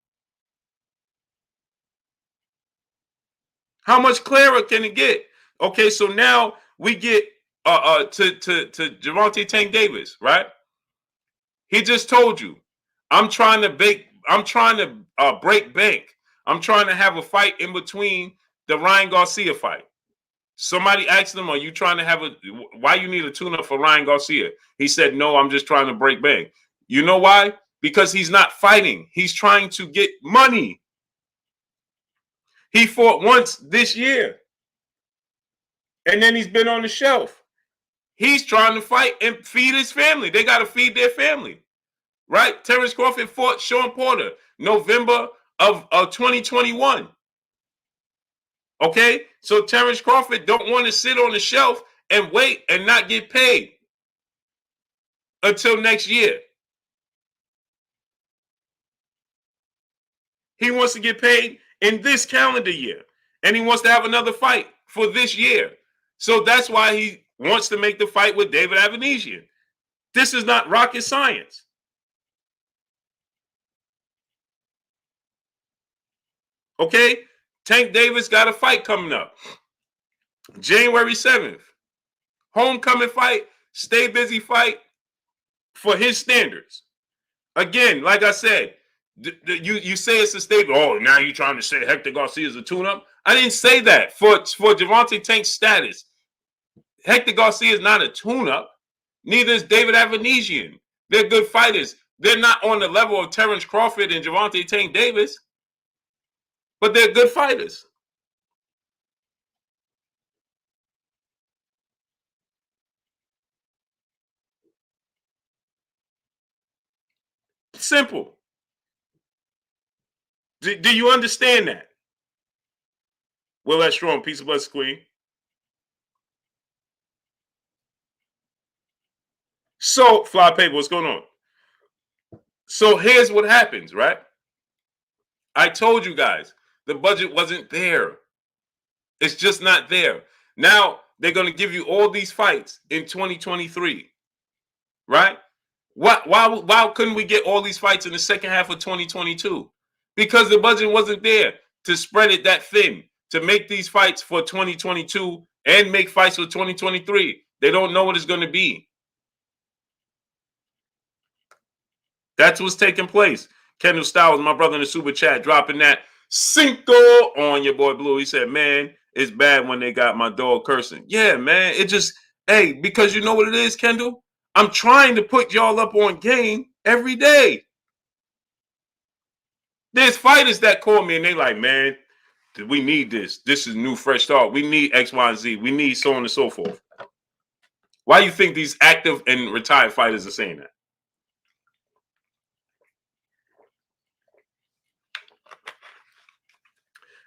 How much clearer can it get? Okay, so now we get to Gervonta Tank Davis, right? He just told you, I'm trying to break bank. I'm trying to have a fight in between the Ryan Garcia fight. Somebody asked him, are you trying to have why you need a tune-up for Ryan Garcia? He said, no, I'm just trying to break bank. You know why? Because he's not fighting. He's trying to get money. He fought once this year, and then he's been on the shelf. He's trying to fight and feed his family. They got to feed their family, right? Terence Crawford fought Sean Porter November of 2021. Okay, so Terence Crawford don't want to sit on the shelf and wait and not get paid until next year. He wants to get paid in this calendar year, and he wants to have another fight for this year. So that's why he wants to make the fight with David Avanesian. This is not rocket science. Okay, Tank Davis got a fight coming up January 7th. Homecoming fight, stay busy fight for his standards. Again, like I said, you say it's a statement. Oh, now you're trying to say Hector Garcia is a tune-up. I didn't say that. For Gervonta Tank's status, Hector Garcia is not a tune-up. Neither is David Avanesian. They're good fighters. They're not on the level of Terence Crawford and Gervonta Tank Davis, but they're good fighters. Simple. Do you understand that? Will that strong? Peace of blessings, Queen. So, Fly Paper, what's going on? So here's what happens, right? I told you guys, the budget wasn't there. It's just not there. Now, they're going to give you all these fights in 2023, right? Why couldn't we get all these fights in the second half of 2022? Because the budget wasn't there to spread it that thin, to make these fights for 2022 and make fights for 2023. They don't know what it's going to be. That's what's taking place. Kendall Styles, my brother in the super chat, dropping that Cinco on your boy Blue. He said, man, it's bad when they got my dog cursing. Yeah, man. It just, hey, because you know what it is, Kendall? I'm trying to put y'all up on game every day. There's fighters that call me and they like, man, we need this. This is new, fresh start. We need X, Y, and Z. We need so on and so forth. Why do you think these active and retired fighters are saying that?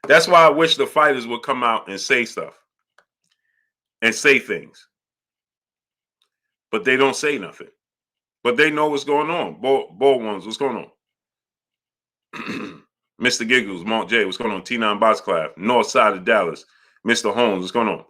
That's why I wish the fighters would come out and say stuff and say things. But they don't say nothing. But they know what's going on. Bull ones, what's going on? Mr. Giggles, Mont J, what's going on? T9 Boxclaff, North Side of Dallas. Mr. Holmes, what's going on?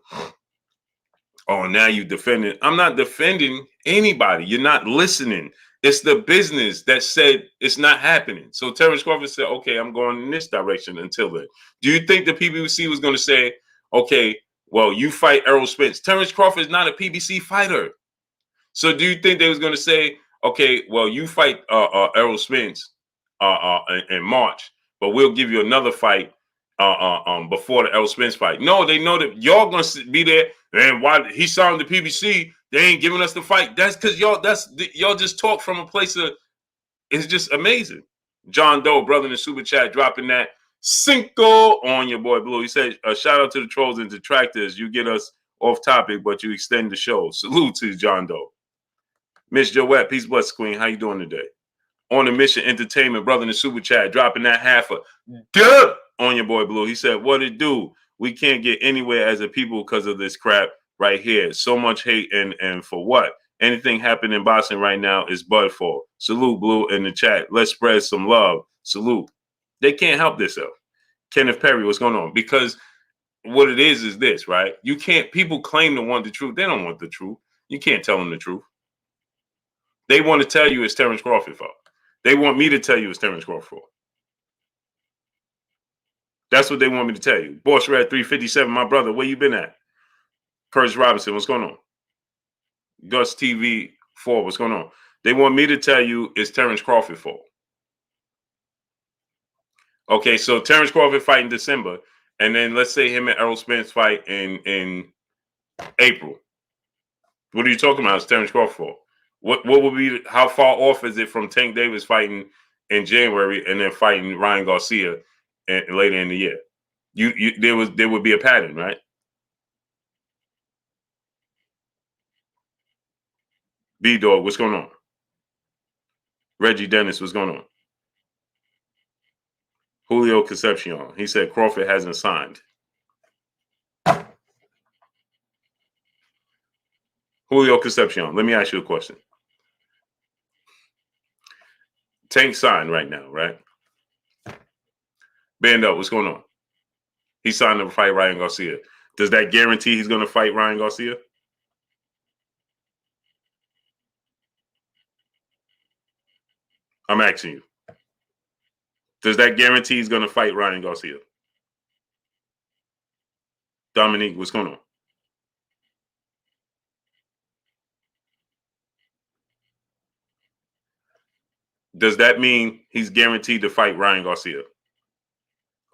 Oh, now you defending. I'm not defending anybody. You're not listening. It's the business that said it's not happening. So Terence Crawford said, okay, I'm going in this direction until then. Do you think the PBC was going to say, okay, well, you fight Errol Spence? Terence Crawford is not a PBC fighter. So do you think they was going to say, okay, well, you fight Errol Spence in March, but we'll give you another fight before the Errol Spence fight? No, they know that y'all going to be there. And why he signed the PBC, they ain't giving us the fight. That's because y'all just talk from a place of, it's just amazing. John Doe, brother in the super chat, dropping that Cinco on your boy Blue. He said, shout out to the trolls and detractors. You get us off topic, but you extend the show. Salute to John Doe. Miss Joette, peace, bless Queen. How you doing today? On the Mission Entertainment, brother in the super chat, dropping that half a dub on your boy Blue. He said, what it do? We can't get anywhere as a people because of this crap right here. So much hate and for what? Anything happening in boxing right now is Bud fault. Salute, Blue, in the chat. Let's spread some love. Salute. They can't help themselves. Kenneth Perry, what's going on? Because what it is this, right? You can't, people claim to want the truth. They don't want the truth. You can't tell them the truth. They want to tell you it's Terence Crawford fault. They want me to tell you it's Terence Crawford fault. That's what they want me to tell you. Boss Red 357, my brother, where you been at? Curtis Robinson, what's going on? Gus TV 4, what's going on? They want me to tell you it's Terence Crawford fault. Okay, so Terence Crawford fight in December, and then let's say him and Errol Spence fight in April. What are you talking about? It's Terence Crawford fault. What would be, how far off is it from Tank Davis fighting in January and then fighting Ryan Garcia later in the year? There would be a pattern, right? B-Dog, what's going on? Reggie Dennis, what's going on? Julio Concepcion, he said Crawford hasn't signed. Julio Concepcion, let me ask you a question. Tank signed right now, right? Band up, what's going on? He signed to fight Ryan Garcia. Does that guarantee he's going to fight Ryan Garcia? I'm asking you. Does that guarantee he's going to fight Ryan Garcia? Dominique, what's going on? Does that mean he's guaranteed to fight Ryan Garcia?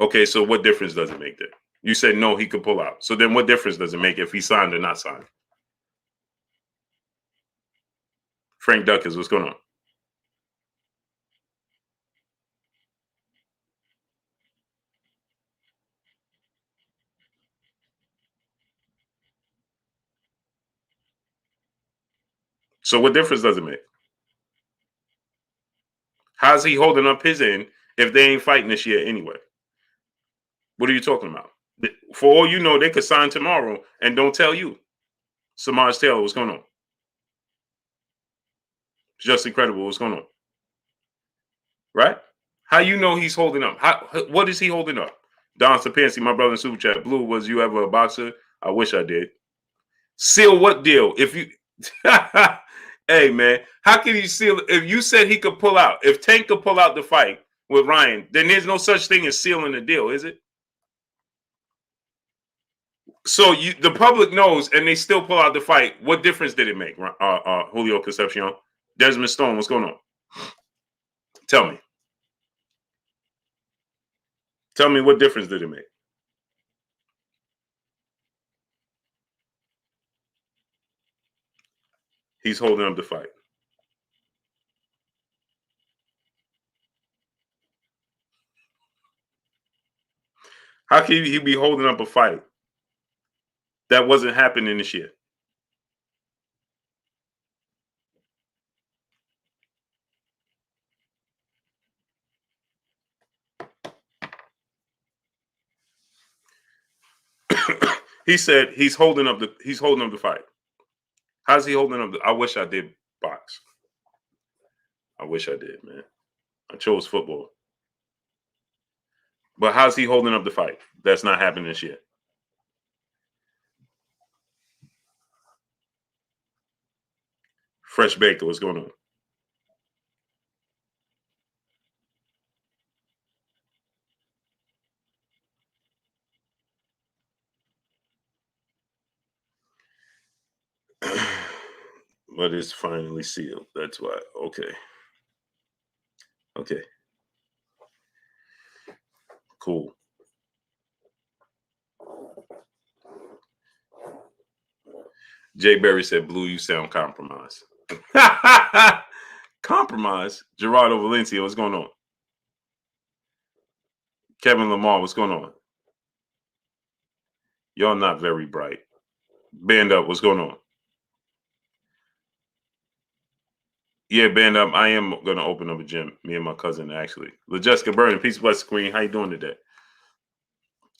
Okay, so what difference does it make then? You said no, he could pull out. So then what difference does it make if he signed or not signed? Frank Duckers, what's going on? So what difference does it make? How's he holding up his end if they ain't fighting this year anyway? What are you talking about? For all you know, they could sign tomorrow and don't tell you. Samaj Taylor, what's going on? Just incredible, what's going on? Right? How you know he's holding up? What is he holding up? Don Sapansi, my brother in Super Chat. Blue, was you ever a boxer? I wish I did. Seal what deal? If you hey man, how can you seal if you said he could pull out? If Tank could pull out the fight with Ryan, then there's no such thing as sealing the deal, is it? So the public knows and they still pull out the fight. What difference did it make? Julio Concepcion. Desmond Stone, what's going on? Tell me. Tell me what difference did it make? He's holding up the fight. How can he be holding up a fight that wasn't happening this year? He said he's holding up the fight. How's he holding up? I wish I did box. I wish I did, man. I chose football. But how's he holding up the fight? That's not happening this year. Fresh Baker, what's going on? But it's finally sealed. That's why. Okay. Okay. Cool. Jay Berry said, Blue, you sound compromised. Compromise? Gerardo Valencia, what's going on? Kevin Lamar, what's going on? Y'all not very bright. Band up, what's going on? Yeah, band up. I am gonna open up a gym. Me and my cousin actually. LaJessica Burton, peace, bless Queen. How you doing today?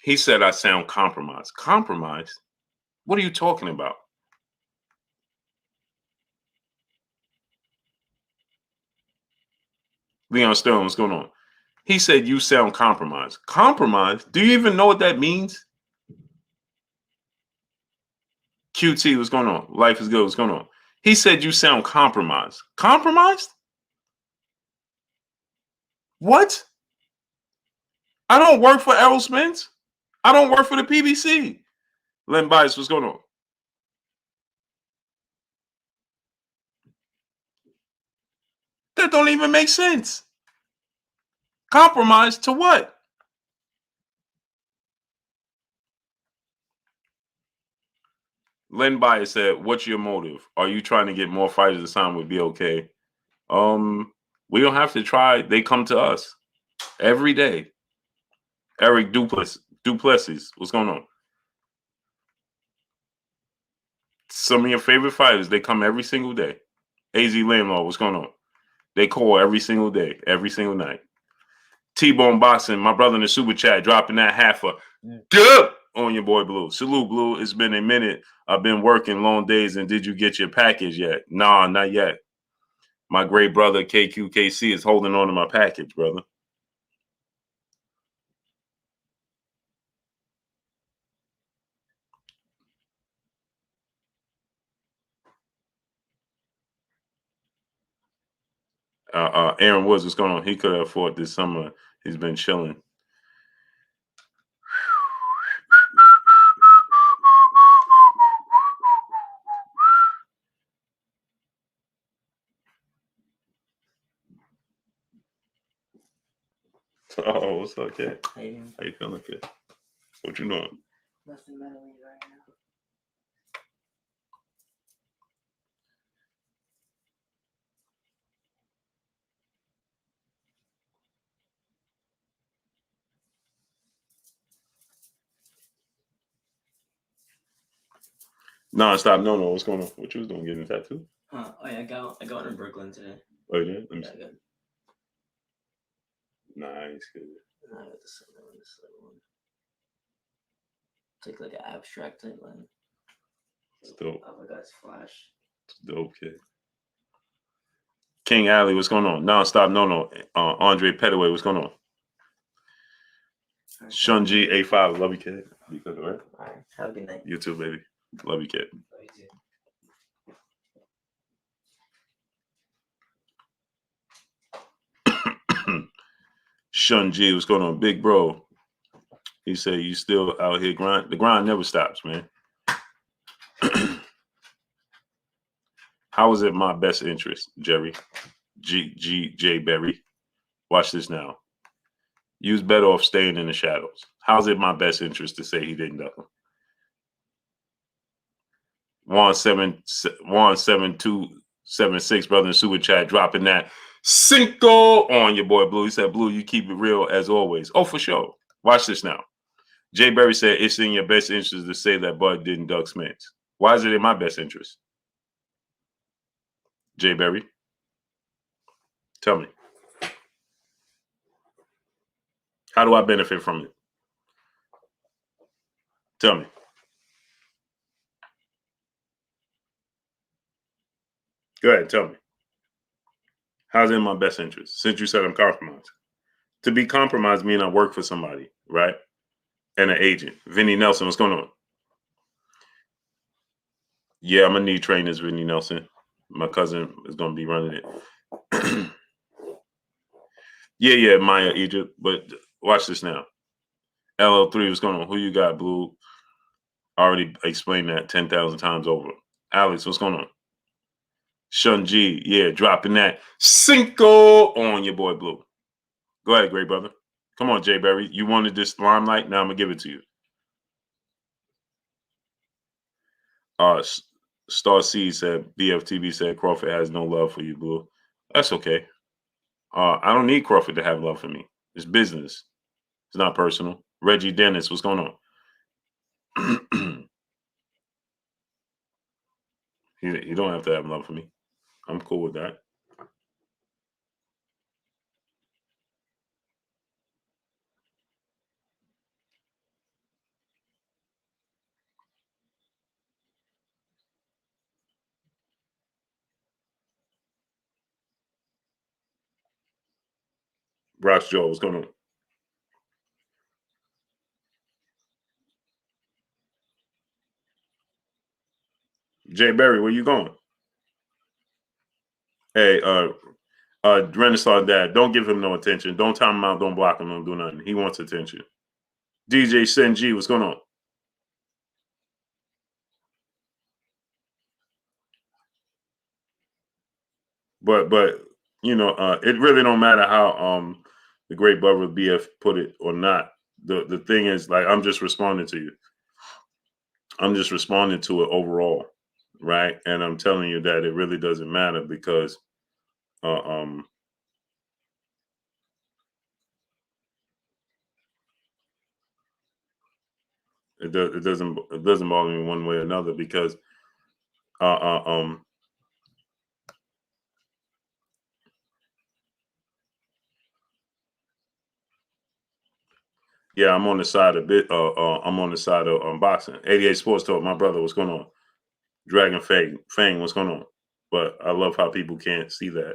He said I sound compromised. Compromised? What are you talking about? Leon Sterling, what's going on? He said you sound compromised. Compromised? Do you even know what that means? QT, what's going on? Life is good. What's going on? He said you sound compromised. Compromised? What? I don't work for Errol Spence. I don't work for the PBC. Len Bias, what's going on? That don't even make sense. Compromised to what? Len Bias said, "What's your motive? Are you trying to get more fighters to sign with BOK?" We don't have to try. They come to us every day. Eric Duplessis, what's going on? Some of your favorite fighters, they come every single day. AZ Landlaw, what's going on? They call every single day, every single night. T-Bone Boxing, my brother in the super chat, dropping that half a dub on your boy Blue. Salute, Blue. It's been a minute. I've been working long days, and did you get your package yet? Nah, not yet. My great brother KQKC is holding on to my package, brother. Aaron Woods, what's going on? He could have afford this summer. He's been chilling. Oh, what's up, kid? How you feeling, kid? What you doing? Nothing mentally right now. Non-stop, no. What's going on? What you was doing? Getting a tattoo? Oh yeah, I got in Brooklyn today. Oh, you did? Yeah, good. Nice, good. I got this little one. Take like an abstract type line. It's dope. Of a guy's flash. It's dope, kid. King Alley, what's going on? Non-stop, no. Andre Petaway, what's going on? Right, Shunji A5, love you, kid. You good, all right? All right. Have a good night. You too, baby. Love you, kid. Love you too. Shunji, what's going on? Big bro. He said you still out here grind. The grind never stops, man. How is it my best interest, Jerry? J Berry. Watch this now. You was better off staying in the shadows. How's it my best interest to say he didn't duck him? Juan 7276, brother in super chat, dropping that Cinco on your boy Blue. He said, Blue, you keep it real as always. Oh, for sure. Watch this now. Jay Berry said it's in your best interest to say that Bud didn't duck Spence. Why is it in my best interest? Jay Berry, tell me. How do I benefit from it? Tell me. Go ahead, tell me. How's it in my best interest? Since you said I'm compromised. To be compromised means I work for somebody, right? And an agent. Vinny Nelson, what's going on? Yeah, I'm going to need trainers, Vinny Nelson. My cousin is going to be running it. Yeah, Maya Egypt. But watch this now. LL3, what's going on? Who you got, Blue? I already explained that 10,000 times over. Alex, what's going on? Shun G, yeah, dropping that Cinco on your boy Blue. Go ahead, great brother. Come on, Jay Berry. You wanted this limelight. Now I'm going to give it to you. Star C said, BFTB said, Crawford has no love for you, Blue. That's okay. I don't need Crawford to have love for me. It's business. It's not personal. Reggie Dennis, what's going on? You don't have to have love for me. I'm cool with that. Ross Joe, what's going on? Jay Berry, where you going? Hey, Renaissance Dad, don't give him no attention. Don't time him out. Don't block him. Don't do nothing. He wants attention. DJ Senji, what's going on? But you know, it really don't matter how the great brother BF put it or not. The thing is, like, I'm just responding to you. I'm just responding to it overall, right? And I'm telling you that it really doesn't matter because uh, um it doesn't bother me one way or another because uh, uh um yeah, I'm on the side of bit. I'm on the side of boxing. 88 Sports Talk. My brother, what's going on? Dragon Fang, what's going on? But I love how people can't see that.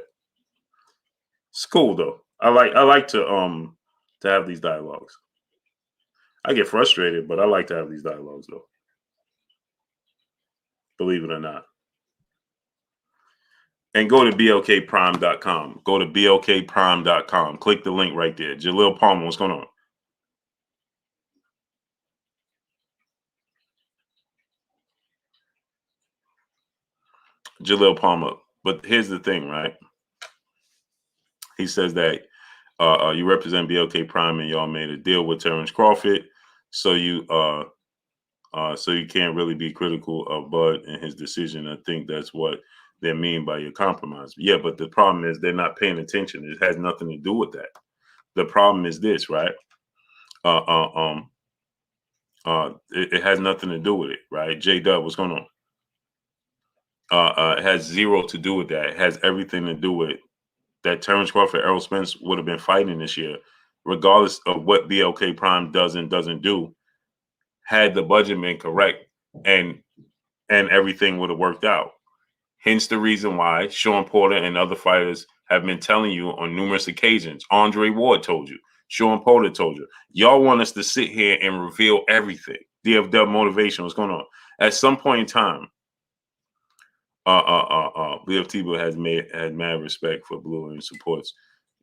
It's cool though. I like to have these dialogues. I get frustrated, but I like to have these dialogues though. Believe it or not. And go to blkprime.com. Go to blkprime.com. Click the link right there. Jalil Palmer, what's going on? Jalil Palmer. But here's the thing, right? He says that you represent BLK Prime and y'all made a deal with Terence Crawford, so you can't really be critical of Bud and his decision. I think that's what they mean by your compromise. Yeah, but the problem is they're not paying attention. It has nothing to do with that. The problem is this, right? It has nothing to do with it, right? J Dub, what's going on? It has zero to do with that. It has everything to do with that Terence Crawford, Errol Spence would have been fighting this year, regardless of what BLK Prime does and doesn't do, had the budget been correct and everything would have worked out. Hence the reason why Sean Porter and other fighters have been telling you on numerous occasions. Andre Ward told you. Sean Porter told you. Y'all want us to sit here and reveal everything. DFW motivation, what's going on? At some point in time, BFT had mad respect for Blue and supports.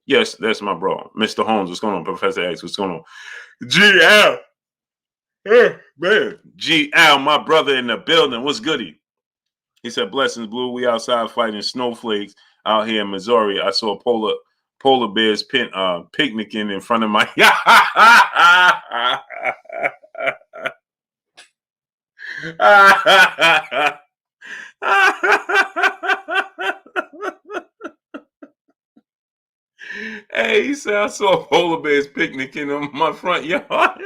Yes, that's my bro. Mr. Holmes, what's going on? Professor X, what's going on? GL. Yeah, man. GL, my brother in the building. What's goody? He said, blessings, Blue. We outside fighting snowflakes out here in Missouri. I saw polar bears picnicking in front of my Hey, he said I saw polar bears picnicking on my front yard.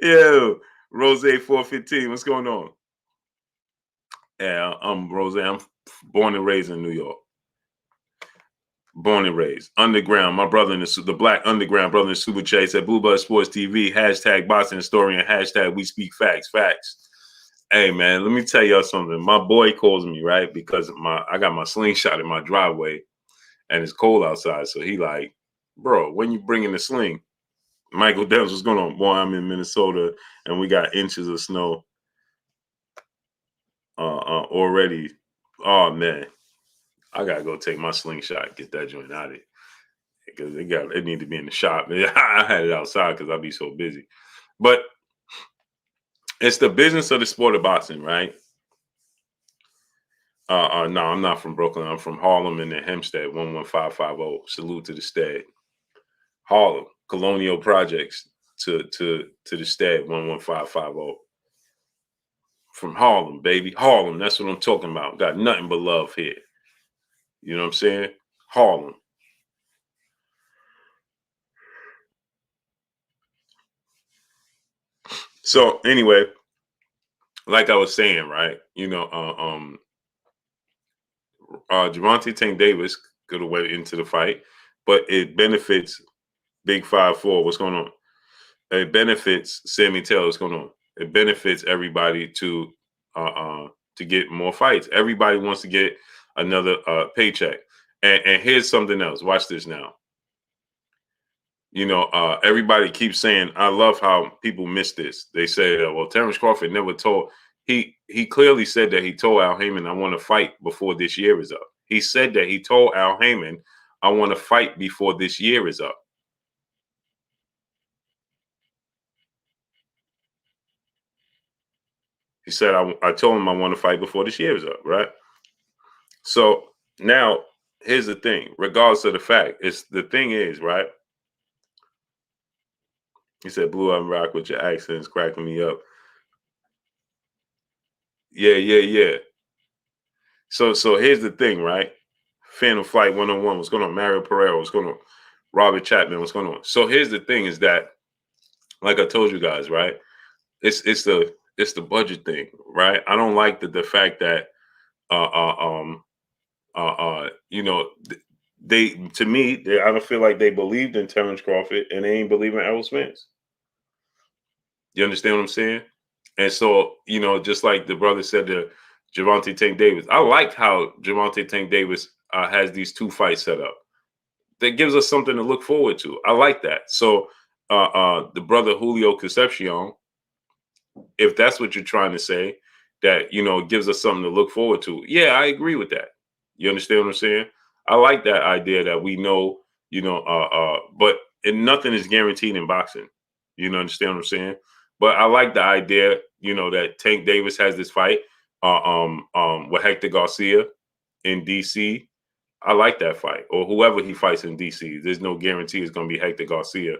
Yo, Rose 415, what's going on? Yeah, I'm Rose. I'm born and raised in New York. Born and raised. Underground. My brother in the Black Underground brother in Super Chat said Blue Buzz Sports TV, hashtag boxing historian, hashtag we speak facts. Facts. Hey man, let me tell y'all something. My boy calls me, right? Because I got my slingshot in my driveway and it's cold outside. So he like, bro, when you bringing the sling? Michael Downs, what's going on? Boy, I'm in Minnesota and we got inches of snow already. Oh man, I gotta go take my slingshot, get that joint out of it because it need to be in the shop. I had it outside because I'd be so busy. But it's the business of the sport of boxing, right? No, I'm not from Brooklyn. I'm from Harlem and the Hempstead, 11550. Salute to the Stead. Harlem, Colonial Projects to the Stead, 11550. From Harlem, baby. Harlem, that's what I'm talking about. Got nothing but love here. You know what I'm saying? Harlem. So anyway, like I was saying, right? Gervonta Tank Davis could have went into the fight, but it benefits Big 5-4. What's going on? It benefits Sammy Taylor. What's going on? It benefits everybody to get more fights. Everybody wants to get another paycheck. And here's something else. Watch this now. everybody keeps saying, I love how people miss this. They say, well, Terence Crawford never told. He clearly said that he told Al Heyman, I want to fight before this year is up. He said that he told Al Heyman, I want to fight before this year is up. He said, I told him I want to fight before this year is up, right? So now here's the thing, regardless of the fact, the thing is, right? He said, Blue, I'm rock with your accents cracking me up. Yeah. So here's the thing, right? Phantom Flight 101, what's going on? Mario Pereira, what's going on? Robert Chapman, what's going on? So here's the thing is that, like I told you guys, right? It's the budget thing, right? I don't like the fact that they to me, I don't feel like they believed in Terence Crawford and they ain't believing Errol Spence. You understand what I'm saying? And so, just like the brother said to Gervonta Tank Davis, I like how Gervonta Tank Davis has these 2 fights set up. That gives us something to look forward to. I like that. So, the brother Julio Concepcion, if that's what you're trying to say, that gives us something to look forward to. Yeah, I agree with that. You understand what I'm saying? I like that idea that we know, but nothing is guaranteed in boxing. You understand what I'm saying? But I like the idea, that Tank Davis has this fight with Hector Garcia in DC. I like that fight, or whoever he fights in DC. There's no guarantee it's going to be Hector Garcia,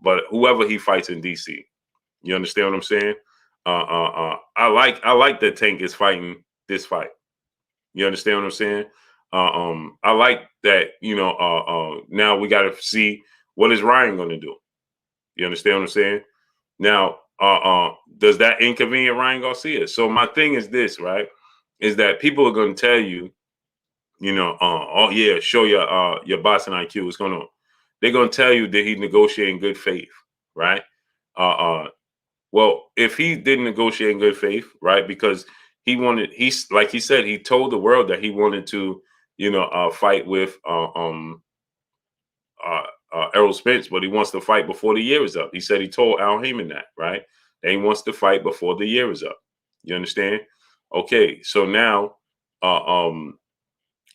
but whoever he fights in DC. You understand what I'm saying? I like that Tank is fighting this fight. You understand what I'm saying? I like that. Now we got to see what is Ryan going to do. You understand what I'm saying? Now, does that inconvenience Ryan Garcia? So my thing is this, right? Is that people are going to tell you, oh yeah, show your boxing IQ. What's going on? They're going to tell you that he negotiated in good faith, right? Well, if he didn't negotiate in good faith, right? Because he's like he said, he told the world that he wanted to, fight with Errol Spence, but he wants to fight before the year is up. He said he told Al Heyman that, right? That he wants to fight before the year is up. You understand? Okay, so now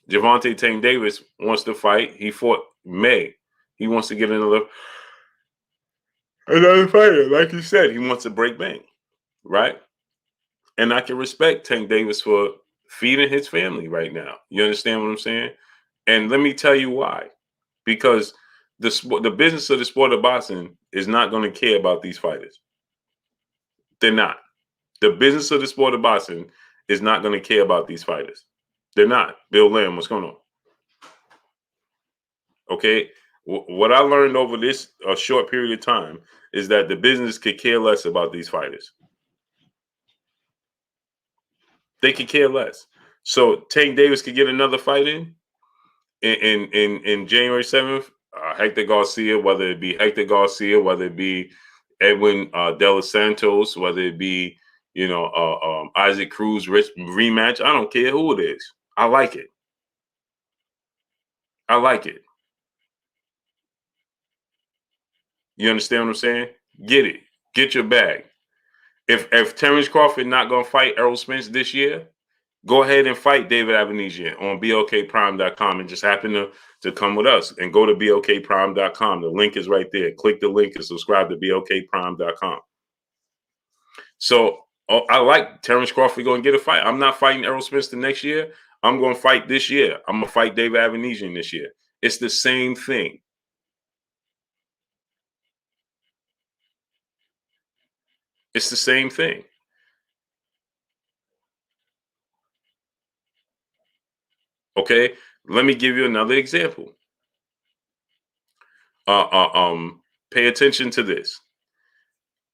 Gervonta Tank Davis wants to fight. He fought May. He wants to get another fighter. Like you said, he wants to break bank, right? And I can respect Tank Davis for feeding his family right now. You understand what I'm saying? And let me tell you why. Because the business of the sport of boxing is not going to care about these fighters. They're not. The business of the sport of boxing is not going to care about these fighters. They're not. Bill Lamb, what's going on? Okay. What I learned over this short period of time is that the business could care less about these fighters. They could care less. So Tank Davis could get another fight in January 7th. Hector Garcia, whether it be Hector Garcia, whether it be Edwin De Los Santos, whether it be Isaac Cruz rematch. I don't care who it is. I like it. I like it. You understand what I'm saying? Get it. Get your bag. If Terence Crawford not gonna fight Errol Spence this year, go ahead and fight David Avenesian on blkprime.com and just happen to come with us and go to blkprime.com. The link is right there. Click the link and subscribe to blkprime.com. So I like Terence Crawford going to get a fight. I'm not fighting Errol Spence the next year. I'm going to fight this year. I'm going to fight David Avenesian this year. It's the same thing. It's the same thing. Okay, let me give you another example. Pay attention to this.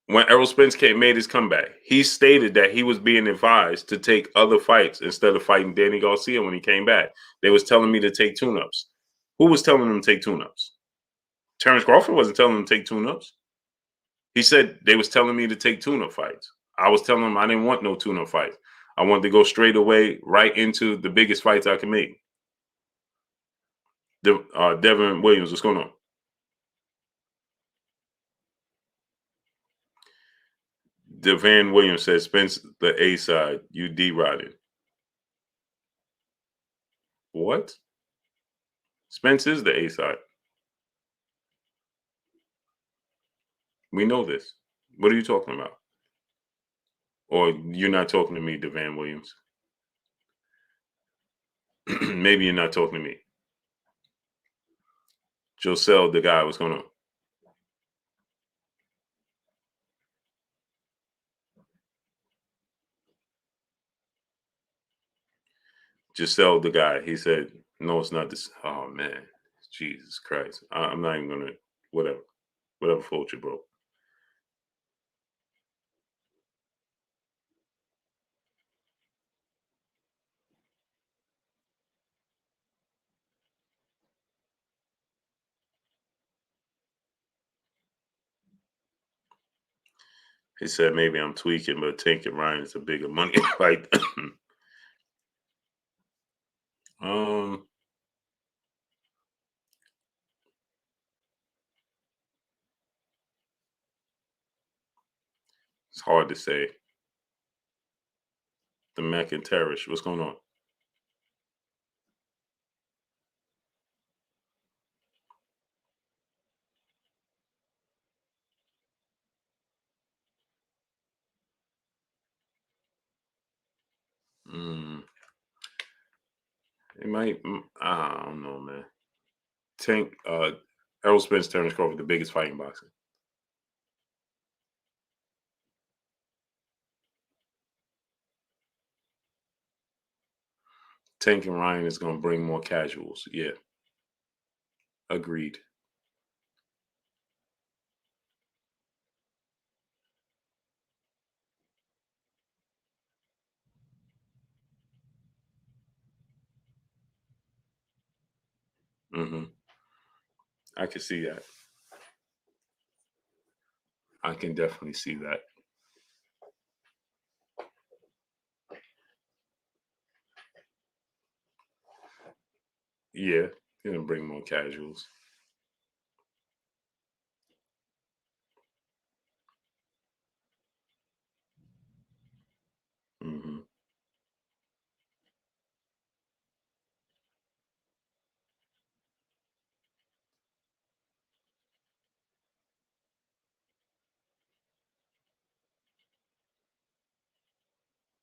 When Errol Spence made his comeback, he stated that he was being advised to take other fights instead of fighting Danny Garcia when he came back. They was telling me to take tune-ups. Who was telling him to take tune-ups? Terence Crawford wasn't telling him to take tune-ups. He said they was telling me to take tune-up fights. I was telling him I didn't want no tune-up fights. I wanted to go straight away right into the biggest fights I can make. Devin Williams, what's going on? Devan Williams says Spence the A side. You D-Rodded. What? Spence is the A side. We know this. What are you talking about? Or you're not talking to me, Devan Williams. Maybe you're not talking to me. Josel, the guy, what's going on? Giselle, the guy, he said, no, it's not this. Oh, man. Jesus Christ. I'm not even going to, whatever floats you, bro. He said, maybe I'm tweaking, but Tank and Ryan is a bigger money fight. um, it's hard to say. The McIntyre, what's going on? It might. I don't know, man. Tank, Errol Spence, Terence Crawford, the biggest fight in boxing. Tank and Ryan is going to bring more casuals. Yeah, agreed. hmm I can see that. I can definitely see that. Yeah, gonna bring more casuals. hmm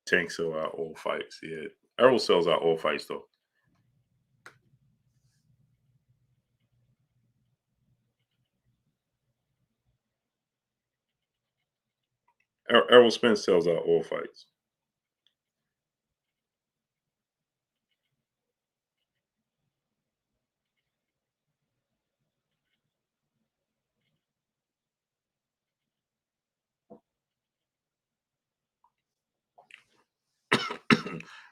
Tank sell out all fights. Yeah, Errol sells out all fights though. Errol Spence sells out all fights.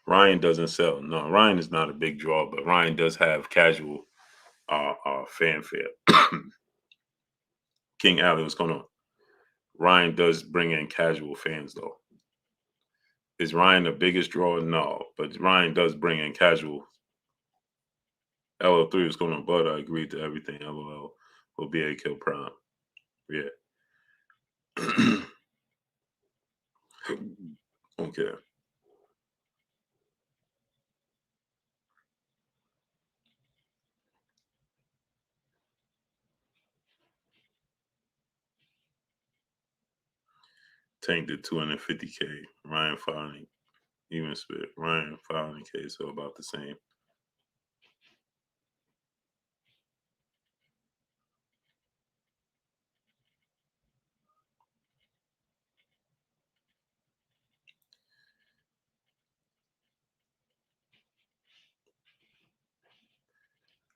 Ryan doesn't sell. No, Ryan is not a big draw, but Ryan does have casual fanfare. King Alley, what's going on? Ryan does bring in casual fans though. Is Ryan the biggest draw? No, but Ryan does bring in casual. LL3 is going on, but I agreed to everything. LOL will be a kill prime. Yeah. Okay. Tank did 250K. Ryan filing even split. Ryan filing K, so about the same.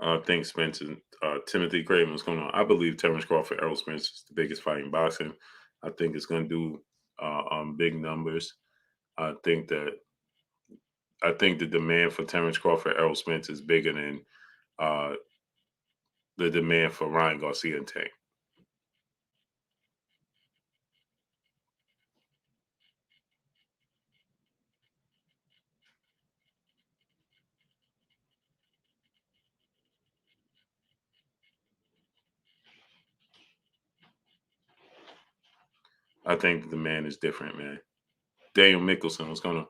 I think Spence and Timothy Craven was going on. I believe Terence Crawford, Errol Spence is the biggest fight in boxing. I think it's going to do big numbers. I think that the demand for Terence Crawford, Errol Spence is bigger than uh, the demand for Ryan Garcia and Tank. I think the man is different, man. Daniel Mickelson, what's going on?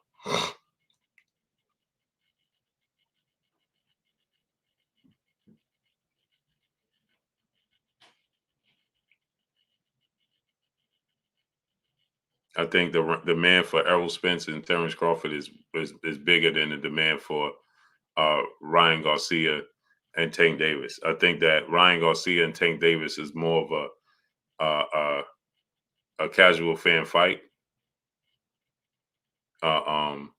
I think the demand for Errol Spence and Terence Crawford is bigger than the demand for Ryan Garcia and Tank Davis. I think that Ryan Garcia and Tank Davis is more of a casual fan fight. Uh, um,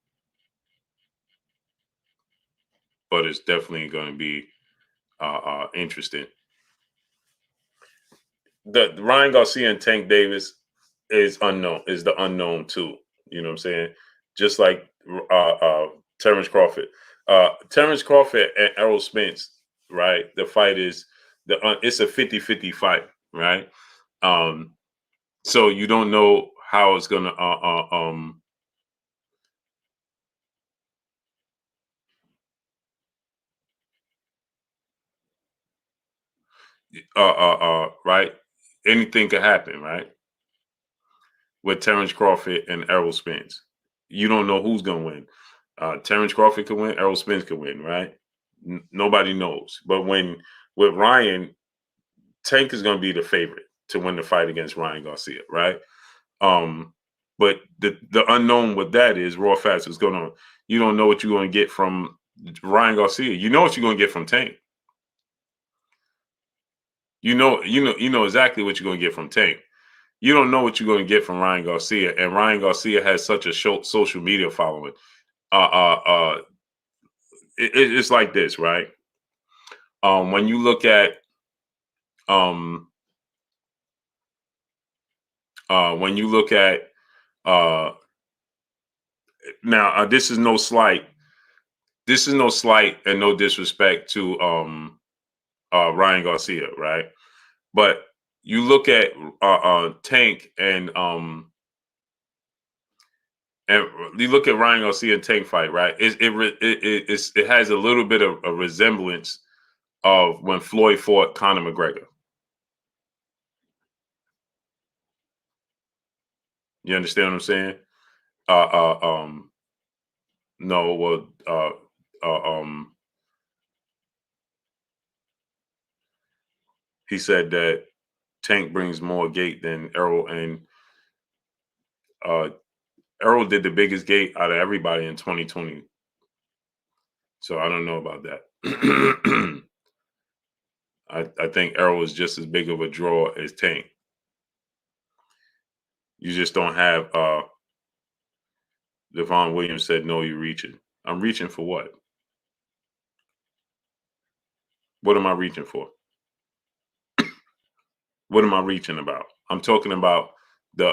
but it's definitely going to be interesting. The Ryan Garcia and Tank Davis is unknown, is the unknown too. You know what I'm saying? Just like Terence Crawford. Terence Crawford and Errol Spence, right? The fight is it's a 50-50 fight, right? So you don't know how it's gonna right? Anything could happen, right? With Terence Crawford and Errol Spence. You don't know who's gonna win. Terence Crawford could win, Errol Spence could win, right? Nobody knows. But with Ryan, Tank is gonna be the favorite to win the fight against Ryan Garcia, right? But the unknown with that is raw facts. What's going on? You don't know what you're gonna get from Ryan Garcia. You know what you're gonna get from Tank. You know exactly what you're gonna get from Tank. You don't know what you're going to get from Ryan Garcia, and Ryan Garcia has such a social media following. It's like this, right? When you look at when you look at uh, now, this is no slight. This is no slight and no disrespect to Ryan Garcia, right? But you look at Tank and you look at Ryan Garcia and Tank fight, right? It has a little bit of a resemblance of when Floyd fought Conor McGregor. You understand what I'm saying? Uh, uh, um, no, well, he said that Tank brings more gate than Errol, and uh, Errol did the biggest gate out of everybody in 2020. So I don't know about that. I think Errol is just as big of a draw as Tank. You just don't have Devon Williams said, no, you're reaching. I'm reaching for what? What am I reaching for? What am I reaching about? I'm talking about the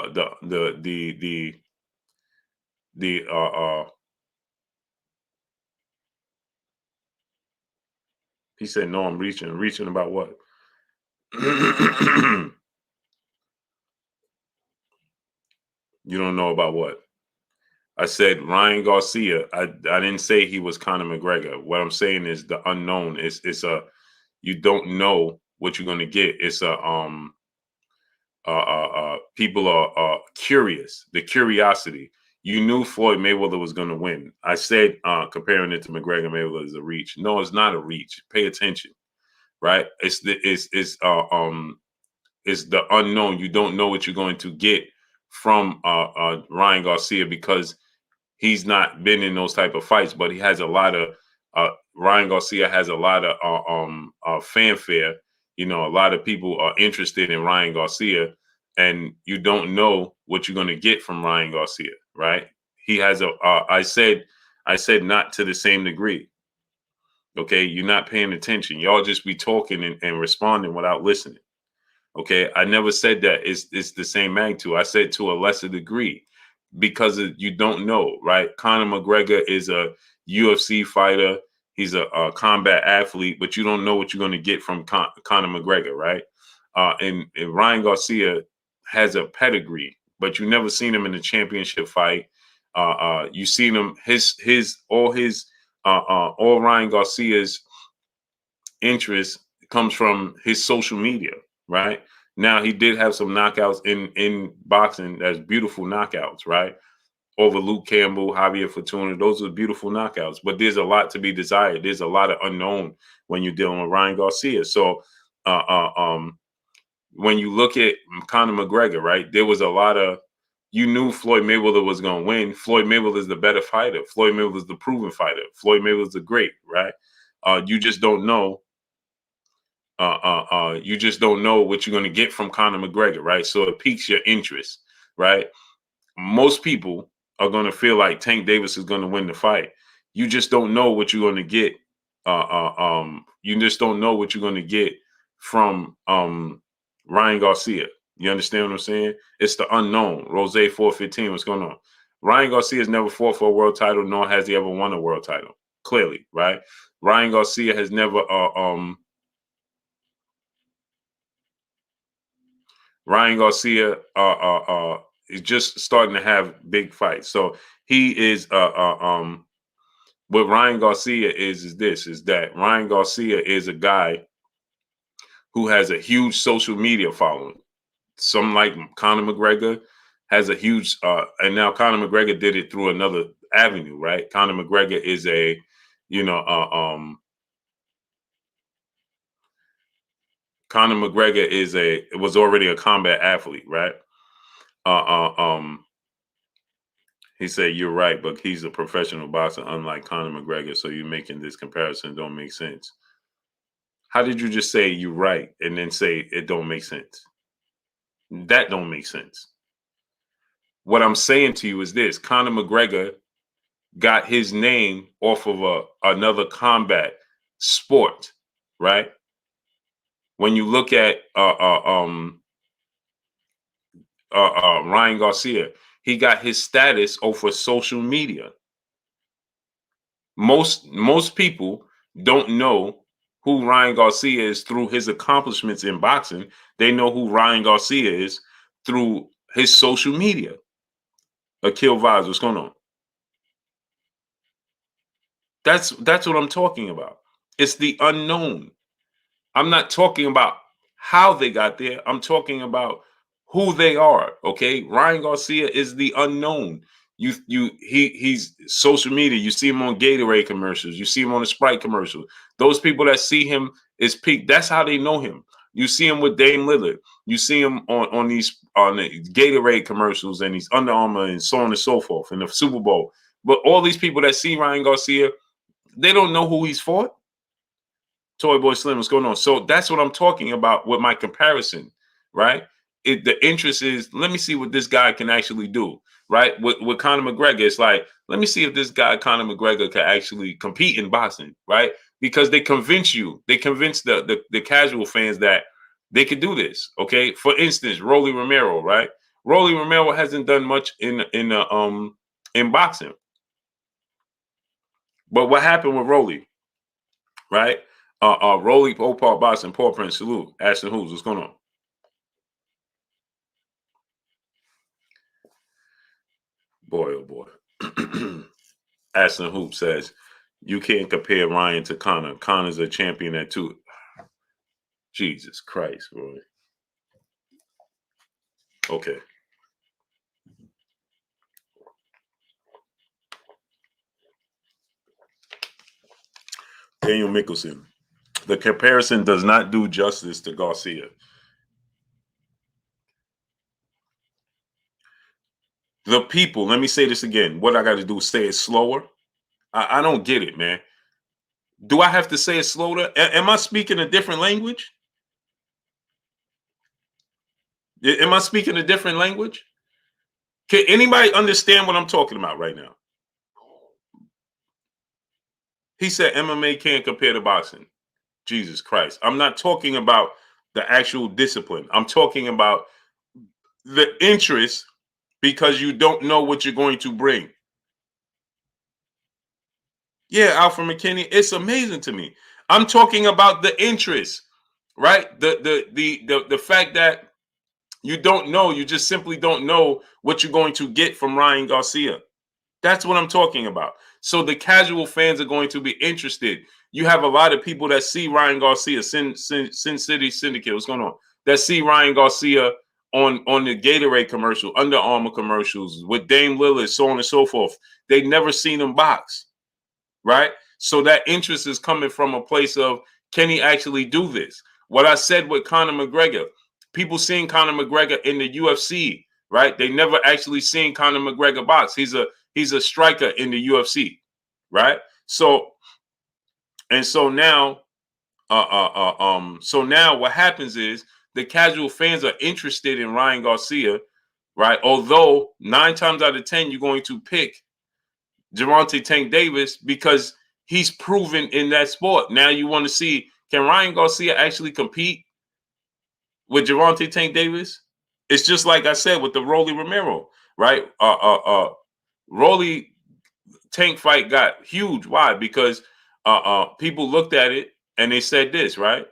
he said, no, I'm reaching. Reaching about what? You don't know about what? I said Ryan Garcia. I didn't say he was Conor McGregor. What I'm saying is the unknown. It's a you don't know what you're gonna get. It's a people are curious. The curiosity. You knew Floyd Mayweather was going to win. I said comparing it to McGregor Mayweather is a reach. No, it's not a reach. Pay attention, right? It's the unknown. You don't know what you're going to get from Ryan Garcia because he's not been in those type of fights, but he has a lot of Ryan Garcia has a lot of fanfare. You know, a lot of people are interested in Ryan Garcia, and you don't know what you're going to get from Ryan Garcia, right? He has a. I said not to the same degree. Okay, you're not paying attention. Y'all just be talking and responding without listening. Okay, I never said that it's the same magnitude. I said to a lesser degree because you don't know, right? Conor McGregor is a UFC fighter. He's a combat athlete, but you don't know what you're going to get from Conor McGregor, right? And Ryan Garcia has a pedigree, but you never seen him in a championship fight. You seen him all Ryan Garcia's interest comes from his social media, right? Now he did have some knockouts in boxing. That's beautiful knockouts, right? Over Luke Campbell, Javier Fortuna. Those are beautiful knockouts. But there's a lot to be desired. There's a lot of unknown when you're dealing with Ryan Garcia. So when you look at Conor McGregor, right, there was a lot of, you knew Floyd Mayweather was going to win. Floyd Mayweather is the better fighter. Floyd Mayweather is the proven fighter. Floyd Mayweather is the great, right? You just don't know. You just don't know what you're going to get from Conor McGregor, right? So it piques your interest, right? Most people are going to feel like Tank Davis is going to win the fight. You just don't know what you're going to get. You just don't know what you're going to get from Ryan Garcia. You understand what I'm saying? It's the unknown. Rose 415, what's going on? Ryan Garcia has never fought for a world title, nor has he ever won a world title. Clearly, right? Ryan Garcia has never Ryan Garcia is just starting to have big fights. So he is what Ryan Garcia is that Ryan Garcia is a guy who has a huge social media following. Some like Conor McGregor has a huge and now Conor McGregor did it through another avenue, right? Conor McGregor is a, Conor McGregor was already a combat athlete, right? He said, you're right, but he's a professional boxer, unlike Conor McGregor. So you making this comparison don't make sense. How did you just say you're right and then say it don't make sense? That don't make sense. What I'm saying to you is this: Conor McGregor got his name off of another combat sport, right? When you look at Ryan Garcia, he got his status over social media. Most people don't know who Ryan Garcia is through his accomplishments in boxing. They know who Ryan Garcia is through his social media. Akil Vaz, what's going on? That's what I'm talking about. It's the unknown. I'm not talking about how they got there. I'm talking about who they are. Okay, Ryan Garcia is the unknown. He's social media. You see him on Gatorade commercials. You see him on the Sprite commercial. Those people that see him is peak. That's how they know him. You see him with Dame Lillard. You see him on the Gatorade commercials and these Under Armour and so on and so forth in the Super Bowl. But all these people that see Ryan Garcia, they don't know who he's fought. Toy Boy Slim, what's going on? So that's what I'm talking about with my comparison, right? The interest is, let me see what this guy can actually do, right? With Conor McGregor, it's like, let me see if this guy, Conor McGregor, can actually compete in boxing, right? Because they convince the casual fans that they could do this, okay? For instance, Rolly Romero, right? Rolly Romero hasn't done much in boxing. But what happened with Rolly, right? Rolly, Opal, Boston, Paul Prince, salute. Ashton Hoops, what's going on? Boy, oh boy. Ashton Hoop says, you can't compare Ryan to Conor. Conor's a champion at two. Jesus Christ, Roy. Okay. Daniel Mickelson. The comparison does not do justice to Garcia. The people, let me say this again. What I got to do, say it slower? I don't get it, man. Do I have to say it slower? Am I speaking a different language? Am I speaking a different language? Can anybody understand what I'm talking about right now? He said MMA can't compare to boxing. Jesus Christ. I'm not talking about the actual discipline. I'm talking about the interest because you don't know what you're going to bring. Yeah, Alfred McKinney, it's amazing to me. I'm talking about the interest, right? The fact that you don't know, you just simply don't know what you're going to get from Ryan Garcia. That's what I'm talking about. So the casual fans are going to be interested. You have a lot of people that see Ryan Garcia, Sin City Syndicate. What's going on? that see Ryan Garcia on the Gatorade commercial, Under Armour commercials with Dame Lillard, so on and so forth. They never seen him box, right? So that interest is coming from a place of, can he actually do this? What I said with Conor McGregor, people seeing Conor McGregor in the UFC, right? They never actually seen Conor McGregor box. He's a striker in the UFC, right? So now, so now what happens is the casual fans are interested in Ryan Garcia, right? Although 9 times out of 10 you're going to pick Gervonta Tank Davis because he's proven in that sport. Now you want to see, can Ryan Garcia actually compete with Gervonta Tank Davis? It's just like I said with the Rolly Romero, right? Rolly Tank fight got huge. Why? Because people looked at it and they said this, right?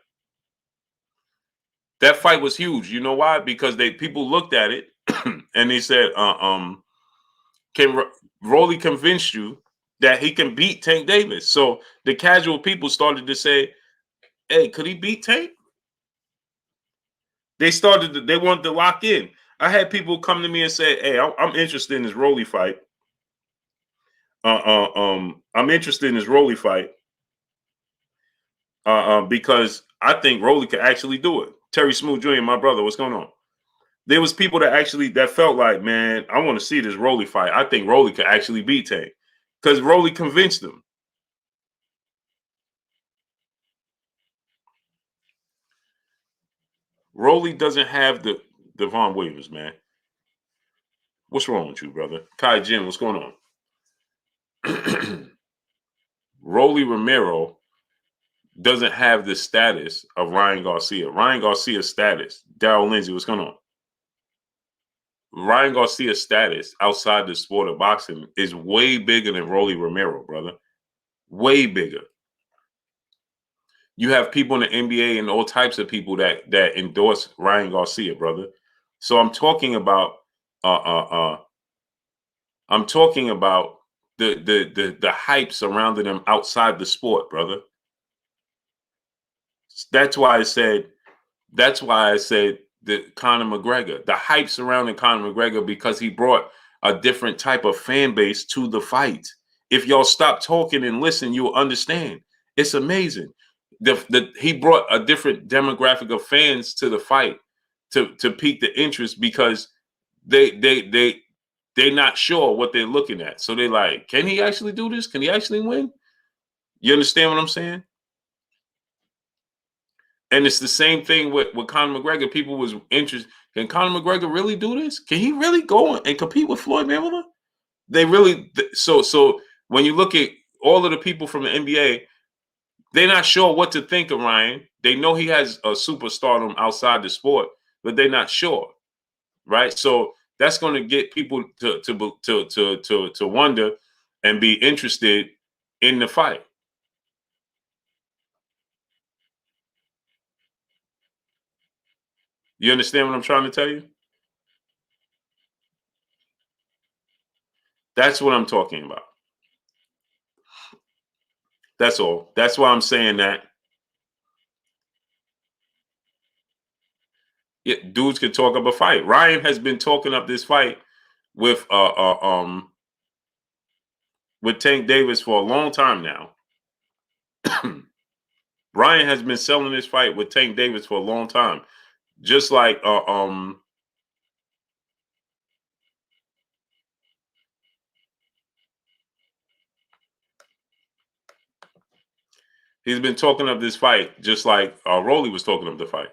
That fight was huge. You know why? Because people looked at it and they said, can Rolly convince you that he can beat Tank Davis? So the casual people started to say, hey, could he beat Tank? They wanted to lock in. I had people come to me and say, hey, I'm interested in this Rolly fight. I'm interested in this Rolly fight because I think Rolly could actually do it. Terry Smooth Jr., my brother, what's going on? There was people that felt like, man, I want to see this Rolly fight. I think Rolly could actually beat Tank because Rolly convinced them. Rolly doesn't have the Devon Williams, man. What's wrong with you, brother? Kai Jim, what's going on? Rolly Romero doesn't have the status of Ryan Garcia. Ryan Garcia's status, Darryl Lindsay, what's going on? Ryan Garcia's status outside the sport of boxing is way bigger than Rolly Romero, brother. Way bigger. You have people in the NBA and all types of people that endorse Ryan Garcia, brother. So I'm talking about the hype surrounding him outside the sport, brother. That's why I said that Conor McGregor, the hype surrounding Conor McGregor, because he brought a different type of fan base to the fight. If y'all stop talking and listen, you'll understand. It's amazing. He brought a different demographic of fans to the fight to pique the interest because they're not sure what they're looking at. So they're like, can he actually do this? Can he actually win? You understand what I'm saying? And it's the same thing with Conor McGregor. People was interested. Can Conor McGregor really do this? Can he really go and compete with Floyd Mayweather? They really so when you look at all of the people from the NBA, they're not sure what to think of Ryan. They know he has a superstardom outside the sport, but they're not sure, right? So that's going to get people to wonder and be interested in the fight. You understand what I'm trying to tell you? That's what I'm talking about. That's all. That's why I'm saying that. Yeah, dudes could talk up a fight. Ryan has been talking up this fight with Tank Davis for a long time now. Ryan has been selling this fight with Tank Davis for a long time. Just like he's been talking up this fight, just like Rolly was talking up the fight.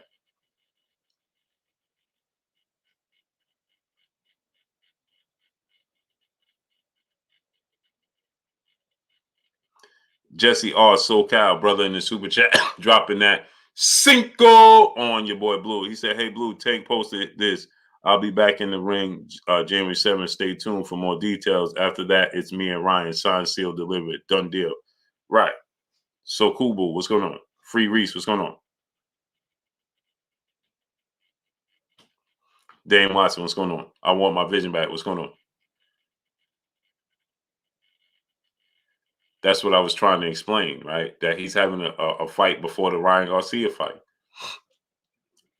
Jesse R. SoCal, brother in the super chat, dropping that Cinco on your boy Blue. He said, hey, Blue, Tank posted this. I'll be back in the ring January 7th. Stay tuned for more details. After that, it's me and Ryan. Signed, sealed, delivered. Done deal. Right. So cool, Boo. What's going on? Free Reese. What's going on? Dane Watson. What's going on? I want my vision back. What's going on? That's what I was trying to explain, right? That he's having a fight before the Ryan Garcia fight.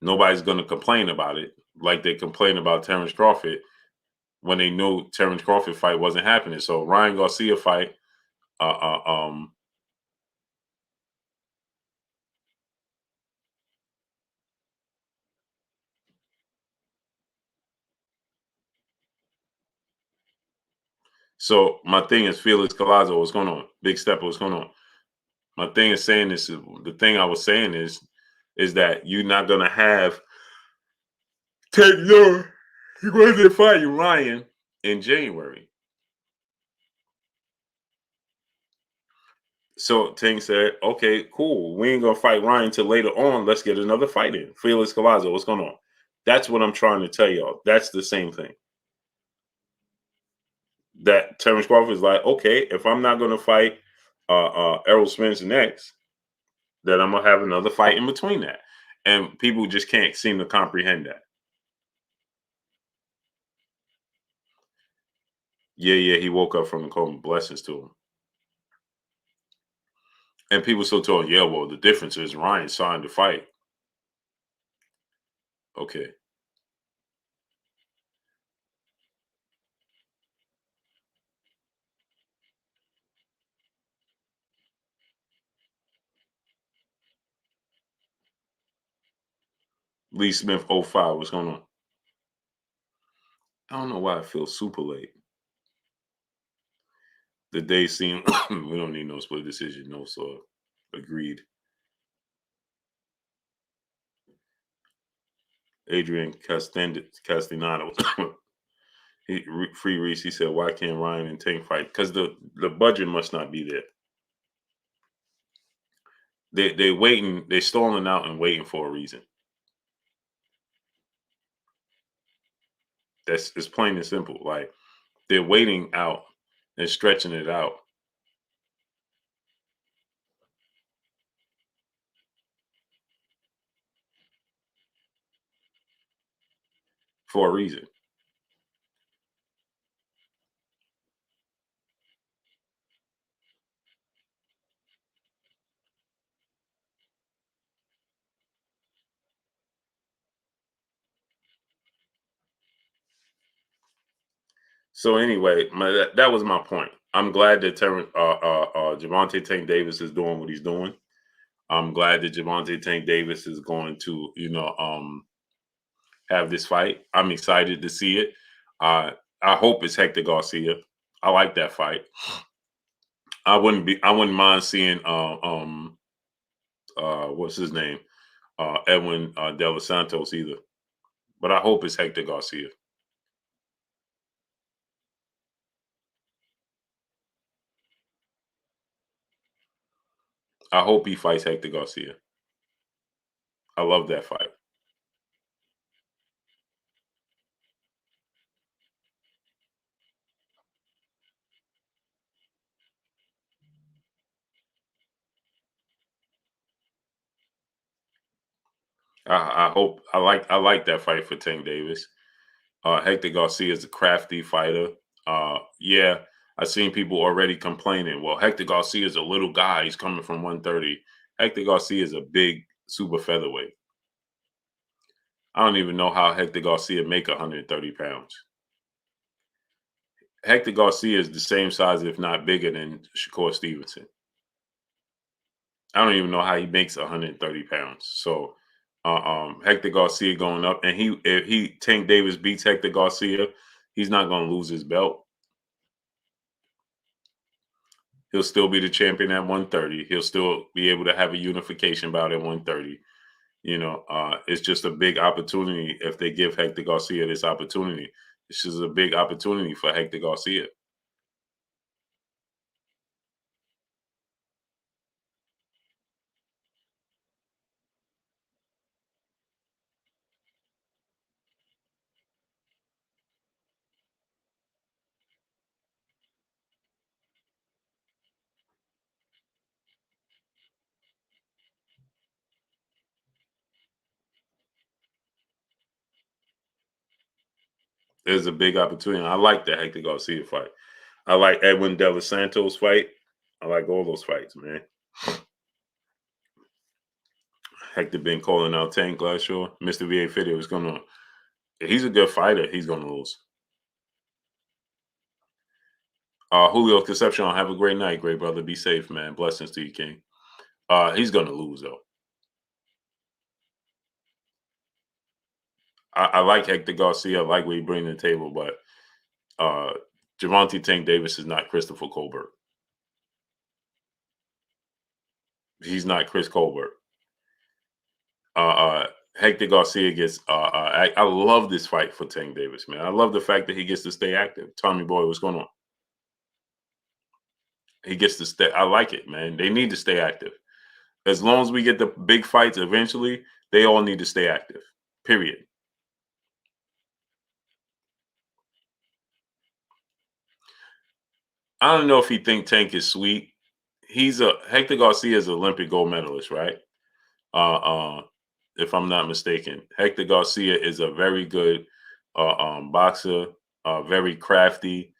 Nobody's going to complain about it like they complain about Terence Crawford when they knew Terence Crawford fight wasn't happening. So Ryan Garcia fight, uh, uh, um, so my thing is Felix Colazo, what's going on? Big Stepper, what's going on? My thing is saying this. The thing I was saying is that you're not gonna have Taylor. You're going to fight Ryan in January. So Ting said, "Okay, cool. We ain't gonna fight Ryan till later on. Let's get another fight in." Felix Colazo, what's going on? That's what I'm trying to tell y'all. That's the same thing. That Terence Crawford is like, okay, if I'm not gonna fight Errol Spence next, then I'm gonna have another fight in between that. And people just can't seem to comprehend that. Yeah, he woke up from the coma. Blessings to him. And people still told, yeah, well, the difference is Ryan signed the fight. Okay. Lee Smith 05. What's going on? I don't know why I feel super late. The day seemed we don't need no split decision, no, so agreed. Adrian Castellano. Free Reese, he said, why can't Ryan and Tank fight? Because the budget must not be there. They waiting, they stalling out and waiting for a reason. It's plain and simple. Like they're waiting out and stretching it out for a reason. So anyway, that was my point. I'm glad that Gervonta Tank Davis is doing what he's doing. I'm glad that Gervonta Tank Davis is going to, have this fight. I'm excited to see it. I hope it's Hector Garcia. I like that fight. I wouldn't mind seeing what's his name? Edwin De Los Santos either. But I hope it's Hector Garcia. I hope he fights Hector Garcia. I love that fight. I hope I like that fight for Tank Davis. Hector Garcia is a crafty fighter. Yeah, I've seen people already complaining. Well, Hector Garcia is a little guy. He's coming from 130. Hector Garcia is a big super featherweight. I don't even know how Hector Garcia make 130 pounds. Hector Garcia is the same size, if not bigger, than Shakur Stevenson. I don't even know how he makes 130 pounds. So Hector Garcia going up, and if Tank Davis beats Hector Garcia, he's not going to lose his belt. He'll still be the champion at 130. He'll still be able to have a unification bout at 130. It's just a big opportunity if they give Hector Garcia this opportunity. This is a big opportunity for Hector Garcia. There's a big opportunity. I like the Hector Garcia fight. I like Edwin De Los Santos fight. I like all those fights, man. Hector been calling out Tank Glasshaw. Mr. VA Fitted was going on. He's a good fighter. He's going to lose. Julio Concepcion, have a great night, great brother. Be safe, man. Blessings to you, King. He's going to lose, though. I like Hector Garcia. I like what he brings to the table, but Gervonta Tank Davis is not Christopher Colbert. He's not Chris Colbert. Hector Garcia gets. I love this fight for Tank Davis, man. I love the fact that he gets to stay active. Tommy Boy, what's going on? He gets to stay. I like it, man. They need to stay active. As long as we get the big fights eventually, they all need to stay active. Period. I don't know if he think Tank is sweet. Hector Garcia is an Olympic gold medalist, right? If I'm not mistaken. Hector Garcia is a very good boxer, very crafty.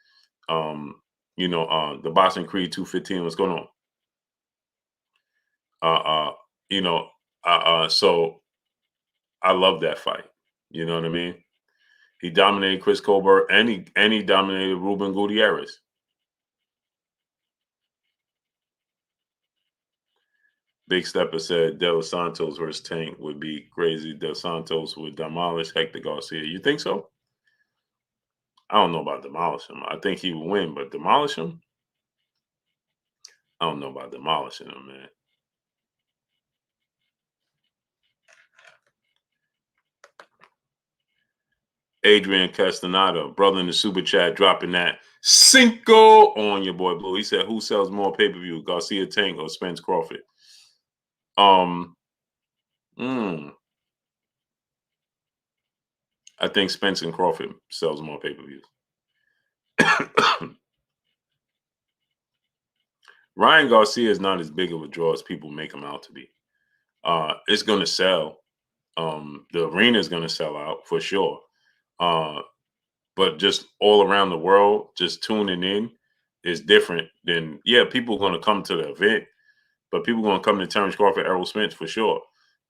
The Boxing Creed 215. What's going on? So I love that fight. You know what I mean? He dominated Chris Colbert and he dominated Ruben Gutierrez. Big Stepper said De Los Santos versus Tank would be crazy. De Los Santos would demolish Hector Garcia. You think so? I don't know about demolish him. I think he would win, but demolish him? I don't know about demolishing him, man. Adrian Castaneda, brother in the super chat, dropping that Cinco on your boy Blue. He said, "Who sells more pay-per-view, Garcia Tank or Spence Crawford?" I think Spence and Crawford sells more pay-per-views. Ryan Garcia is not as big of a draw as people make him out to be. It's going to sell. The arena is going to sell out for sure. But just all around the world, just tuning in is different than, people are going to come to the event, but people are going to come to Terence Crawford, Errol Spence for sure.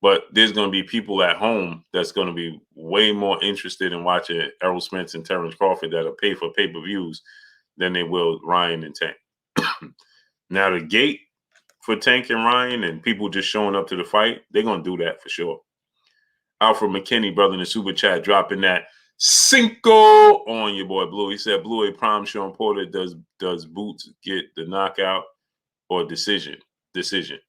But there's going to be people at home that's going to be way more interested in watching Errol Spence and Terence Crawford that'll pay for pay-per-views than they will Ryan and Tank. Now, the gate for Tank and Ryan and people just showing up to the fight, they're going to do that for sure. Alfred McKinney, brother in the super chat, dropping that Cinco on your boy Blue. He said, Blue, a prime Sean Porter, does Boots get the knockout or decision? Decision.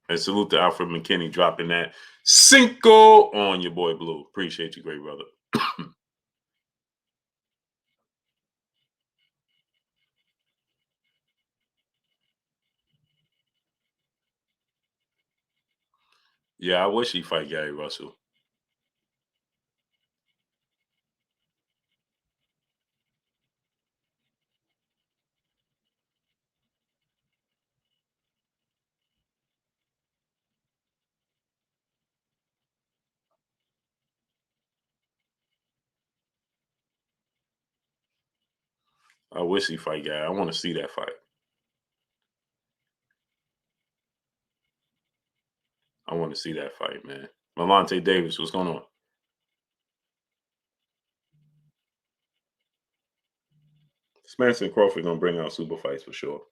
And salute to Alfred McKinney dropping that Cinco on your boy Blue. Appreciate you, great brother. Yeah, I wish he'd fight Gary Russell. I wish he'd fight Gary. I want to see that fight. I want to see that fight, man. Malante Davis, what's going on? Spence and Crawford gonna bring out super fights for sure.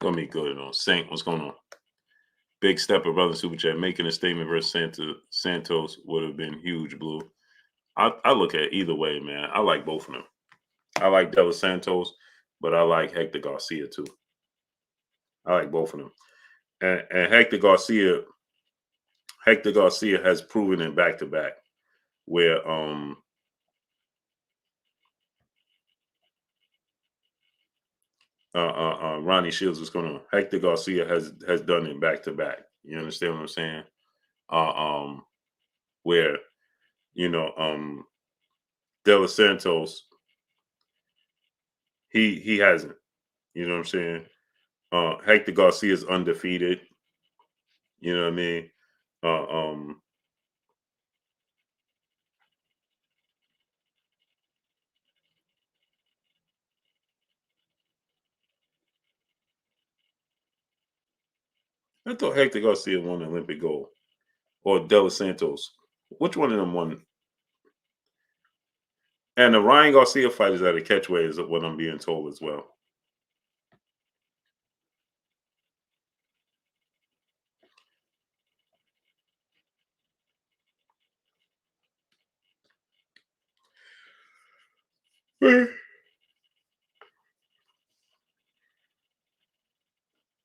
Gonna be good on Saint. What's going on? Big Stepper, brother super chat, making a statement versus Santos would have been huge, Blue. I look at it either way, man. I like both of them. I like De Los Santos, but I like Hector Garcia too. I like both of them. And Hector Garcia has proven in back to back where Ronnie Shields was going on. Hector Garcia has done it back to back. You understand what I'm saying? Uh, um, where De Los Santos he hasn't. You know what I'm saying? Hector Garcia is undefeated. You know what I mean? Uh, um, I thought Hector Garcia won the Olympic gold or De Los Santos. Which one of them won? And the Ryan Garcia fight is at a catchweight, is what I'm being told as well.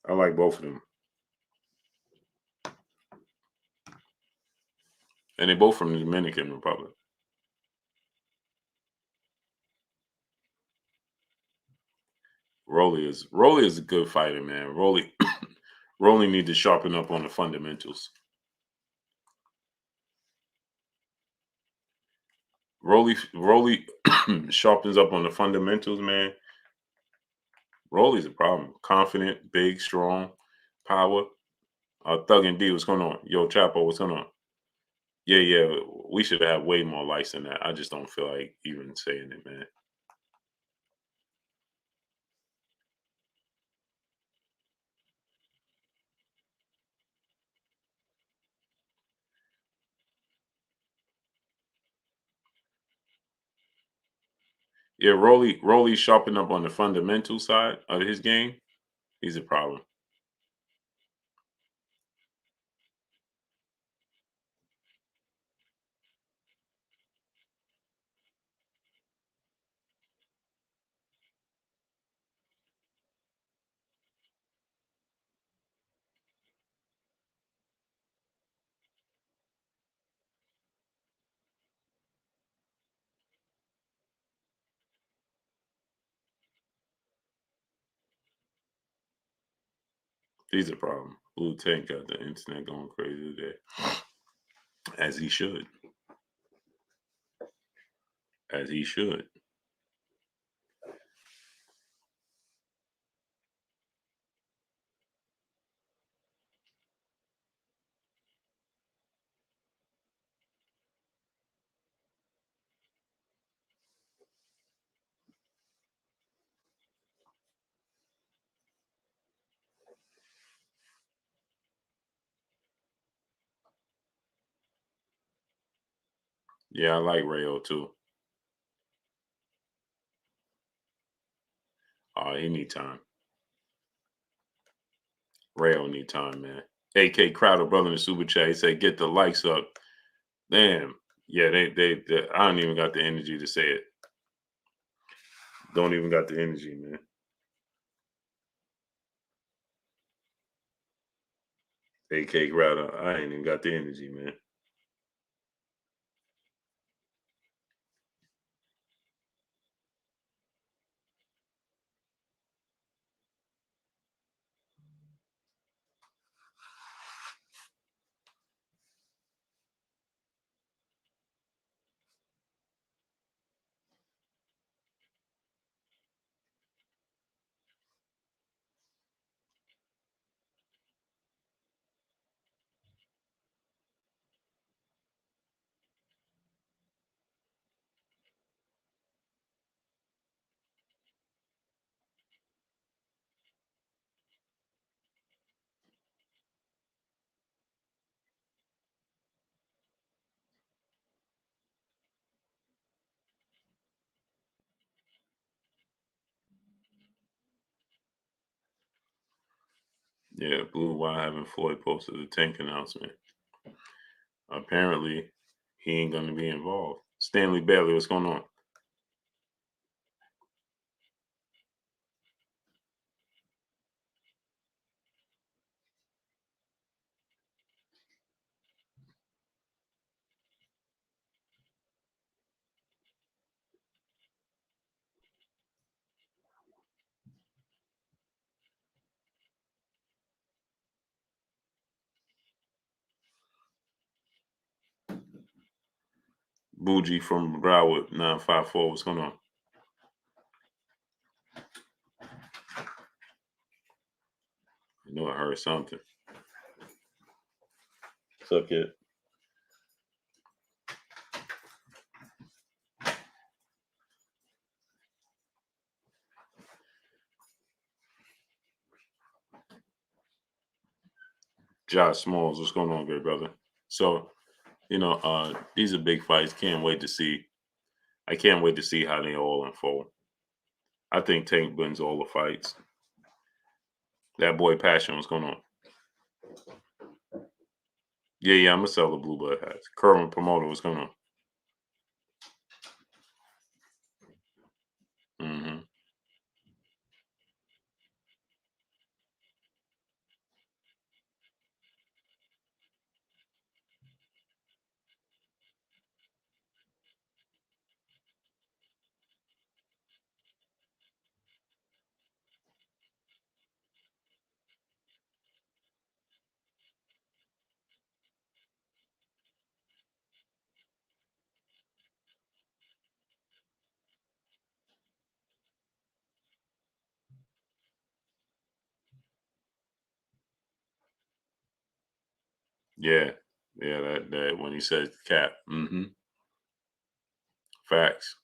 I like both of them. And they both from the Dominican Republic. Rolly is a good fighter, man. Rolly need to sharpen up on the fundamentals. Rolly sharpens up on the fundamentals, man. Rolly's a problem. Confident, big, strong, power. Thug and D, what's going on? Yo, Chapo, what's going on? Yeah. We should have way more likes than that. I just don't feel like even saying it, man. Yeah, Rolly sharpen up on the fundamental side of his game. He's a problem. He's a problem. Blue Tank got the internet going crazy today. As he should. As he should. Yeah, I like Rayo too. He need time. Rayo need time, man. AK Crowder, brother in the super chat, he said, "Get the likes up." Damn. Yeah, they I don't even got the energy to say it. Don't even got the energy, man. AK Crowder, I ain't even got the energy, man. Yeah, Blue, why haven't Floyd posted a tank announcement? Apparently, he ain't gonna be involved. Stanley Bailey, what's going on? Bougie from Broward 954. What's going on? I know I heard something. Suck it. Josh Smalls, what's going on, great brother? So, these are big fights. Can't wait to see. I can't wait to see how they all unfold. I think Tank wins all the fights. That boy Passion, what's going on? Yeah, I'm gonna sell the blue blood hats. Kerwin Promoter, what's going on? Mm-hmm. Yeah, that when he said cap. Mm-hmm. Facts.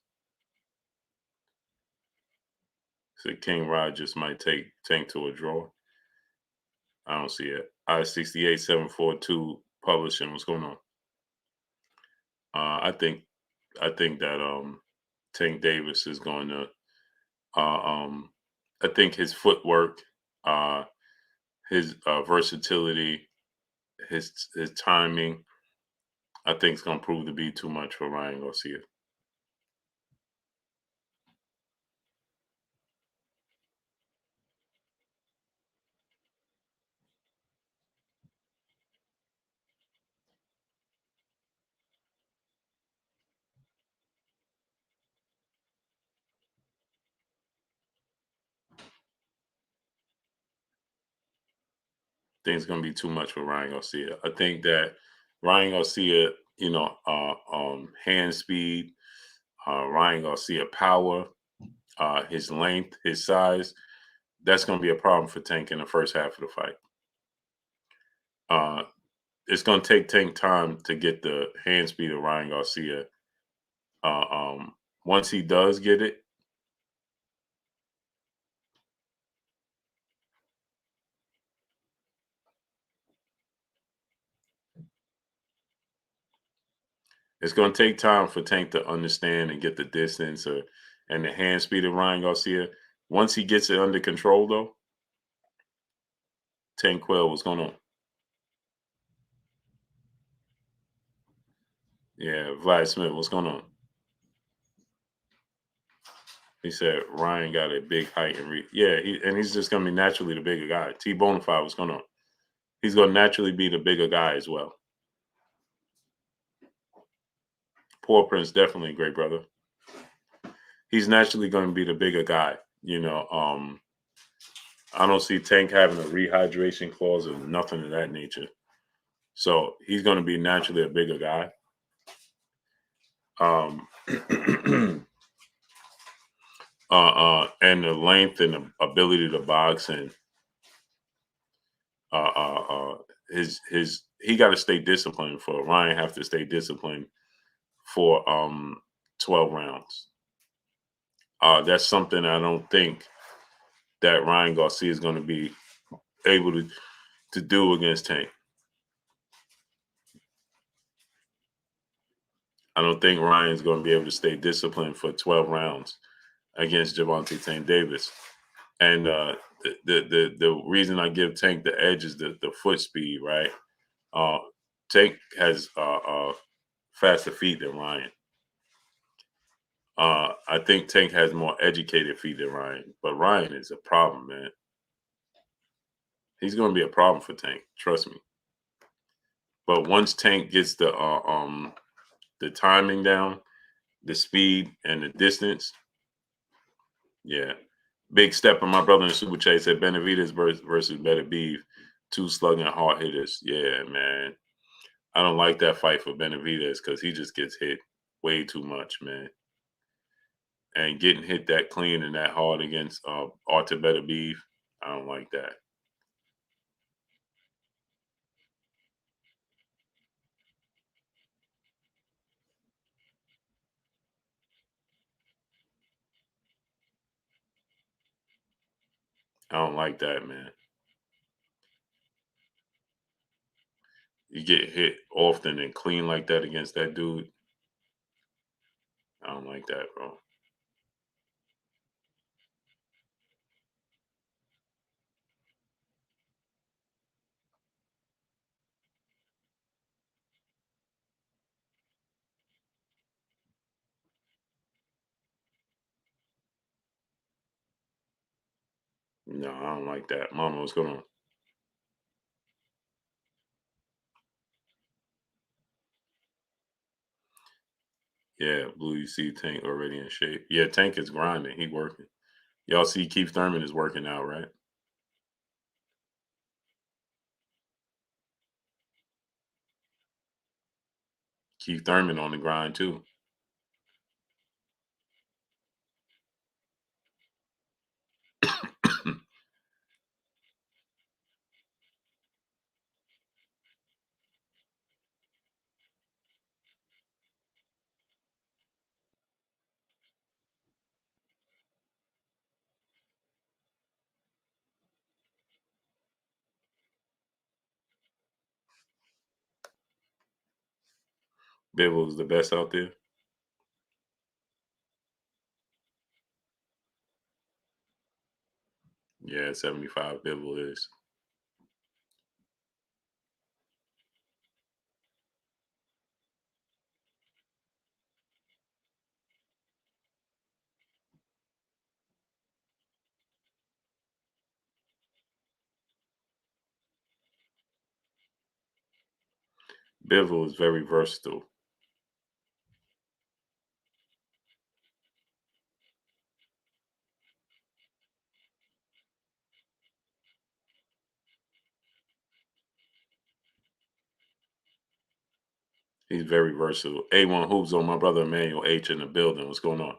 So King Rogers might take Tank to a draw. I don't see it. I-68-742 publishing. What's going on? I think that Tank Davis is going to. I think his footwork, uh, his versatility, his timing, I think it's going to prove to be too much for Ryan Garcia. I think it's going to be too much for Ryan Garcia. I think that Ryan Garcia, hand speed, Ryan Garcia power, his length, his size, that's going to be a problem for Tank in the first half of the fight. It's going to take Tank time to get the hand speed of Ryan Garcia. Once he does get it, it's going to take time for Tank to understand and get the distance and the hand speed of Ryan Garcia. Once he gets it under control, though, Tank Quail, what's going on? Yeah, Vlad Smith, what's going on? He said Ryan got a big height and he's just going to be naturally the bigger guy. T Bonafide, what's going on? He's going to naturally be the bigger guy as well. Poor Prince, definitely a great brother. He's naturally going to be the bigger guy. I don't see Tank having a rehydration clause or nothing of that nature. So he's going to be naturally a bigger guy. And the length and the ability to box and he got to stay disciplined. For Ryan have to stay disciplined for 12 rounds. That's something I don't think that Ryan Garcia is going to be able to do against Tank. I don't think Ryan's going to be able to stay disciplined for 12 rounds against Gervonta Tank Davis. And the reason I give Tank the edge is the foot speed, right? Tank has faster feet than Ryan. I think Tank has more educated feet than Ryan, but Ryan is a problem, man. He's going to be a problem for Tank, trust me. But once Tank gets the timing down, the speed and the distance, yeah. Big step on my brother in Super Chase said Benavidez versus Better Beef, two slugging hard hitters. Yeah, man. I don't like that fight for Benavidez because he just gets hit. Way too much, man. And getting hit that clean and that hard against Arthur Better Beef, I don't like that. I don't like that, man. You get hit often and clean like that against that dude. I don't like that, bro. No, I don't like that. Mama, what's going on? Yeah, Blue, you see Tank already in shape. Yeah, Tank is grinding. He working. Y'all see Keith Thurman is working out, right? Keith Thurman on the grind too. Bivol is the best out there. Yeah, 75 Bivol is. Bivol is very versatile. He's very versatile. A1 Hoops on my brother Emmanuel H in the building. What's going on?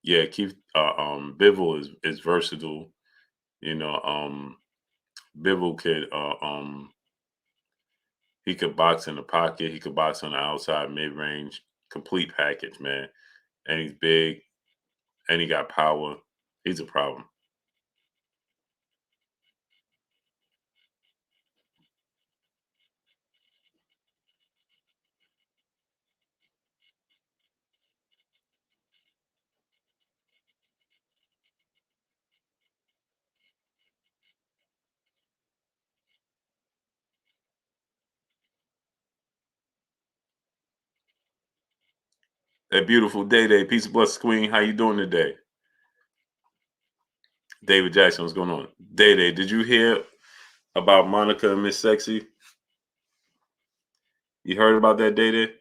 Yeah, Keith Bivol is versatile. You know, Bivol could he could box in the pocket, he could box on the outside, mid range, complete package, man. And he's big and he got power. He's a problem. A beautiful day. Peace of blessings, Queen. How you doing today? David Jackson, what's going on? Day, did you hear about Monica and Miss Sexy? You heard about that Day?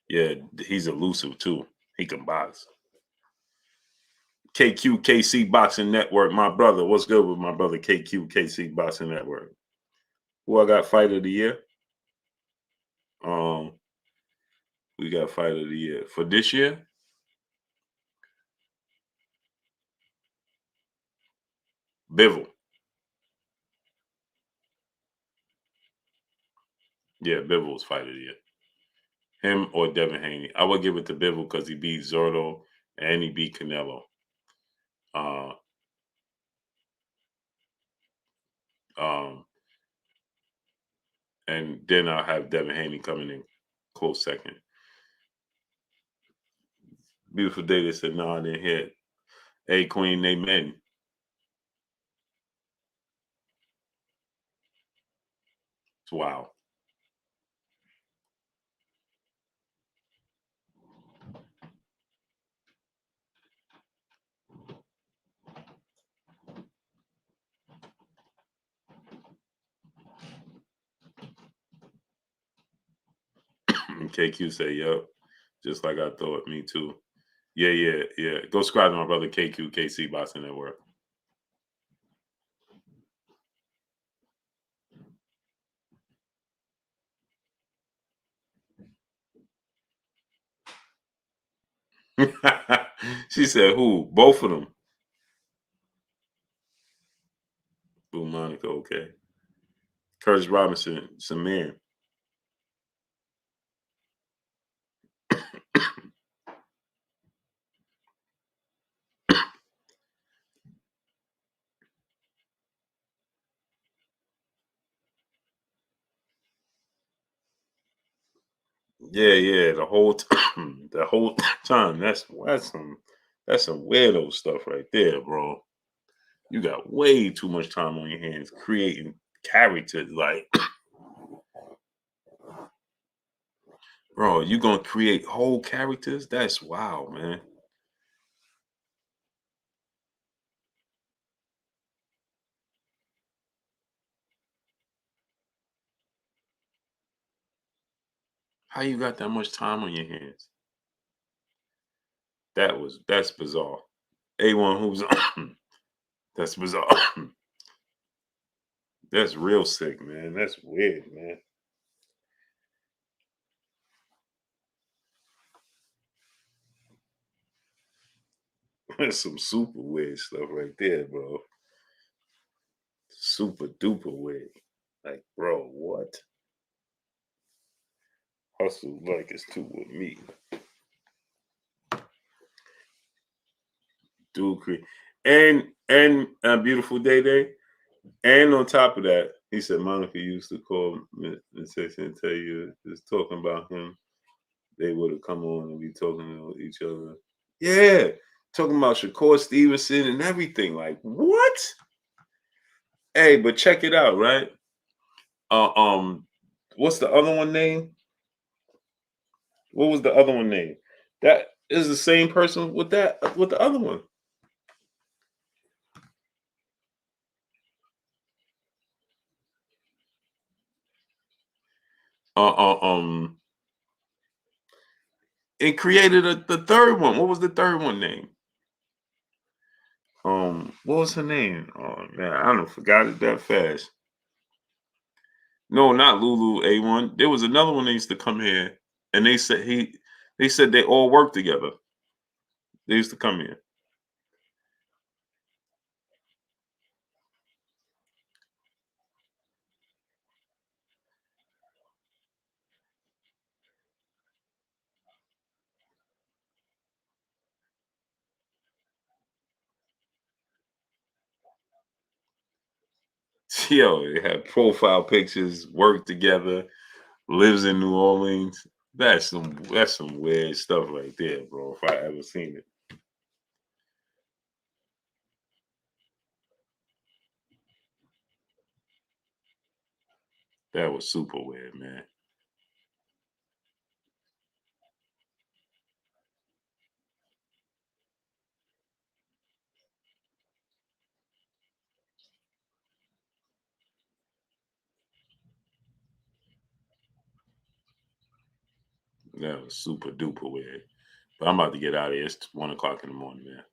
Yeah, he's elusive too. He can box. KQKC Boxing Network, my brother. What's good with my brother KQKC Boxing Network? Who I got fight of the year? Um, we got fight of the year for this year. Bivol. Yeah, Bivol's fight of the year. Him or Devin Haney. I would give it to Bivol because he beat Zordo and he beat Canelo. Uh, um, and then I'll have Devin Haney coming in close second. Beautiful day. They said, no, I didn't hit. Hey, Queen, amen. Wow. KQ say, yep. Just like I thought. Me too. Yeah. Go subscribe to my brother KQ, KC Boxing Network. She said, "Who? Both of them." Blue Monica. Okay. Curtis Robinson. Some man. Yeah, yeah. The whole time. The whole time. That's some weirdo stuff right there, bro. You got way too much time on your hands creating characters. Like, bro, you gonna create whole characters? That's wow, man. How you got that much time on your hands? That's bizarre. A1 who's that's bizarre. That's real sick, man. That's weird, man. That's some super weird stuff right there, bro. Super duper weird. Like, bro, what? Hustle like it's two with me. Dude, and a beautiful day. And on top of that, he said Monica used to call Miss Sexy and tell you just talking about him. They would have come on and be talking to each other. Yeah, talking about Shakur Stevenson and everything. Like what? Hey, but check it out, right? Uh, um, what's the other one name? What was the other one name? That is the same person with with the other one. Uh, uh um, and created the third one. What was the third one name? What was her name? Oh man, I don't forgot it that fast. No, not Lulu A1. There was another one that used to come here, and they said they all work together. They used to come here. Yo, they had profile pictures, work together, lives in New Orleans. That's some weird stuff right there, bro. If I ever seen it, that was super weird, man. That was super duper weird. But I'm about to get out of here. It's 1 o'clock in the morning, man.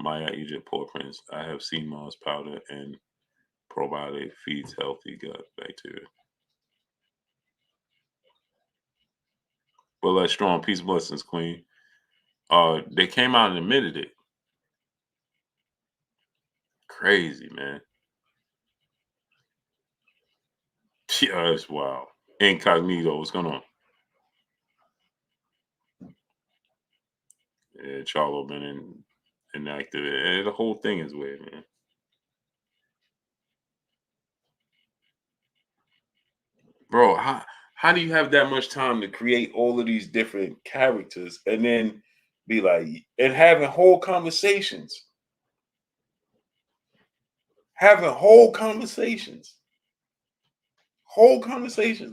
Maya Egypt Poor Prince. I have seen Mars powder and probiotic feeds healthy gut bacteria. But like strong peace blessings, Queen. They came out and admitted it. Crazy, man. Yeah, that's wild. Incognito, what's going on? Yeah, Charlo been inactive. The whole thing is weird, man. Bro, how do you have that much time to create all of these different characters and then be like and having whole conversations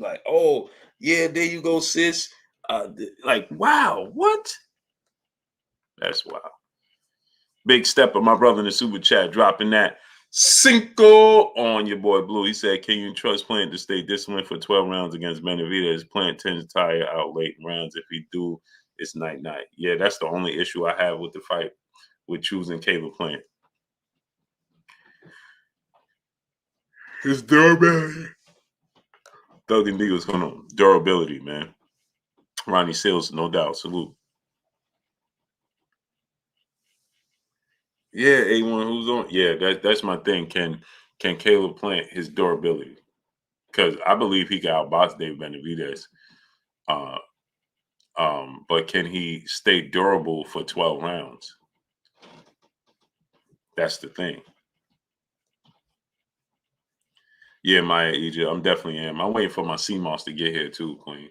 like, oh yeah, there you go, sis. Like, wow, what? That's wild. Big step of my brother in the super chat dropping that Cinco on your boy Blue. He said, can you trust Plant to stay disciplined for 12 rounds against Benavidez? Plant tends to tire out late in rounds. If he do, it's night night. Yeah, that's the only issue I have with the fight with choosing Caleb Plant. His durability. Thug and D was going on. Durability, man. Ronnie Sales, no doubt. Salute. Yeah, A1 who's on. Yeah, that's my thing. Can Caleb plant his durability? Because I believe he got outboxed David Benavidez. Uh, but can he stay durable for 12 rounds? That's the thing. Yeah, Maya Egypt. I'm definitely am. I'm waiting for my CMOS to get here too, Queen.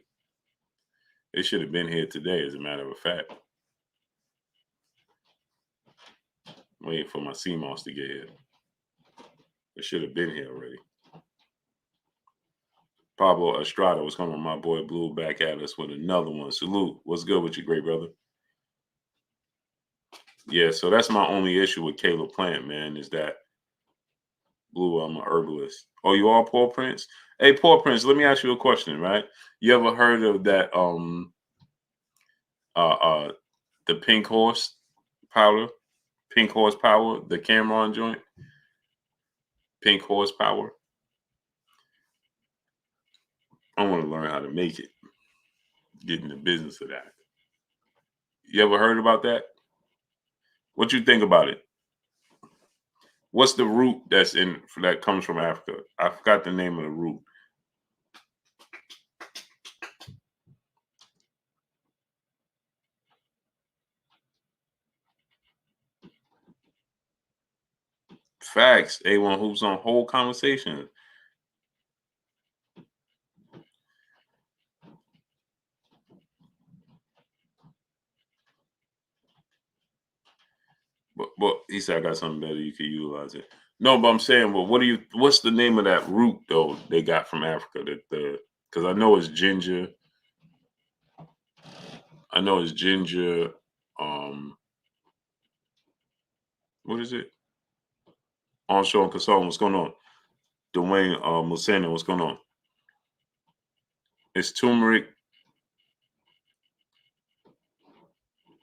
It should have been here today, as a matter of fact. I'm waiting for my CMOS to get here. It should have been here already. Pablo Estrada was coming. My boy Blue back at us with another one. Salute. What's good with you, great brother? Yeah, so that's my only issue with Caleb Plant, man, is that Blue, I'm a herbalist. Oh, you all Paul Prince? Hey, Paul Prince, let me ask you a question, right? You ever heard of that the pink horse powder? Pink horsepower, the Cameron joint? Pink horsepower. I want to learn how to make it. Get in the business of that. You ever heard about that? What you think about it? What's the root that comes from Africa? I forgot the name of the root. Facts. A1 Hoops on whole conversation. But he said I got something better. You can utilize it. No, but I'm saying, well, what's the name of that root though they got from Africa? Because I know it's ginger. I know it's ginger. What is it? Onshore and consultant. What's going on? Dwayne Musena, what's going on? It's turmeric.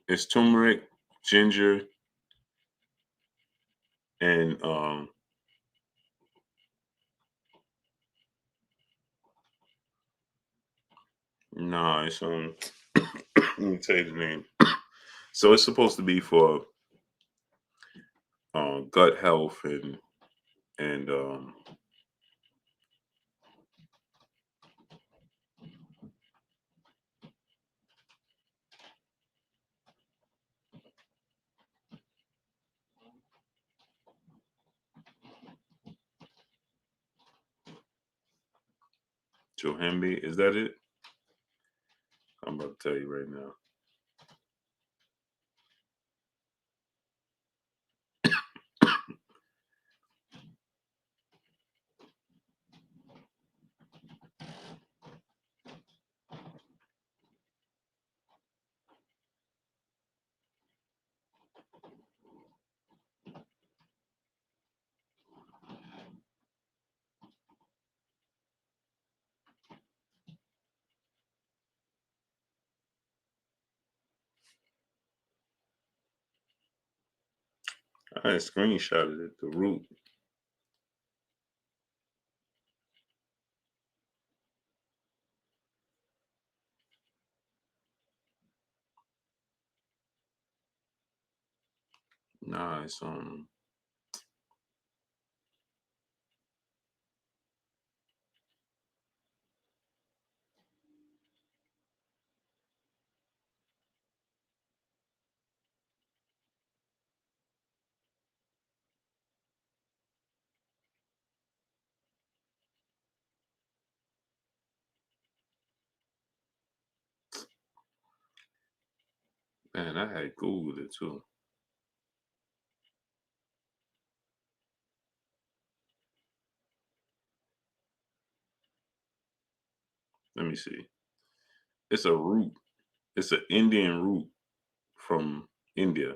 It's turmeric, ginger, and nah, it's let me tell you the name. So it's supposed to be for gut health and Johembi. Is that it? I'm about to tell you right now. I had screenshotted it. The root. Nah, it's man, I had Googled it too. Let me see. It's a root. It's an Indian root from India.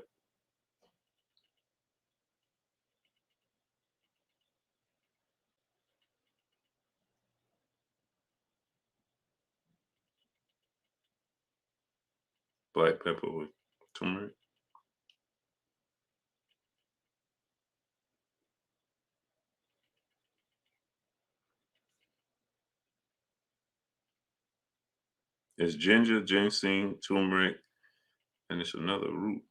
Black pepper with turmeric. It's ginger, ginseng, turmeric, and it's another root.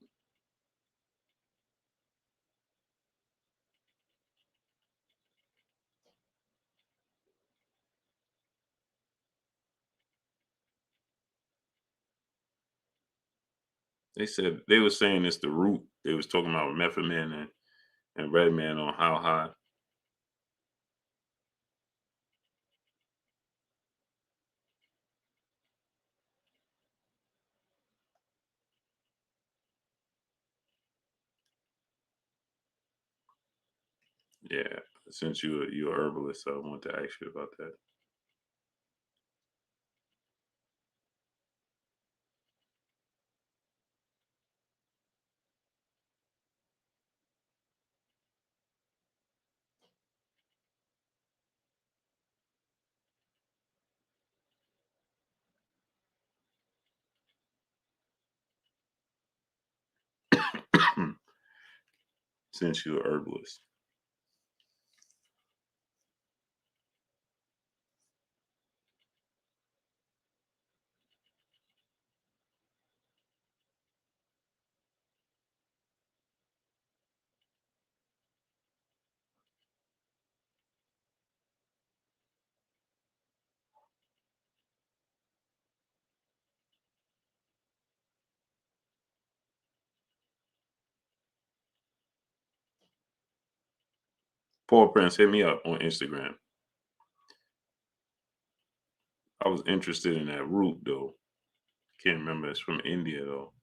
They said they were saying it's the root. They was talking about Method Man and Red Man on How High. Yeah, since you're a herbalist, so I want to ask you about that. Since you're a herbalist. Paul Prince, hit me up on Instagram. I was interested in that root though. Can't remember. It's from India though.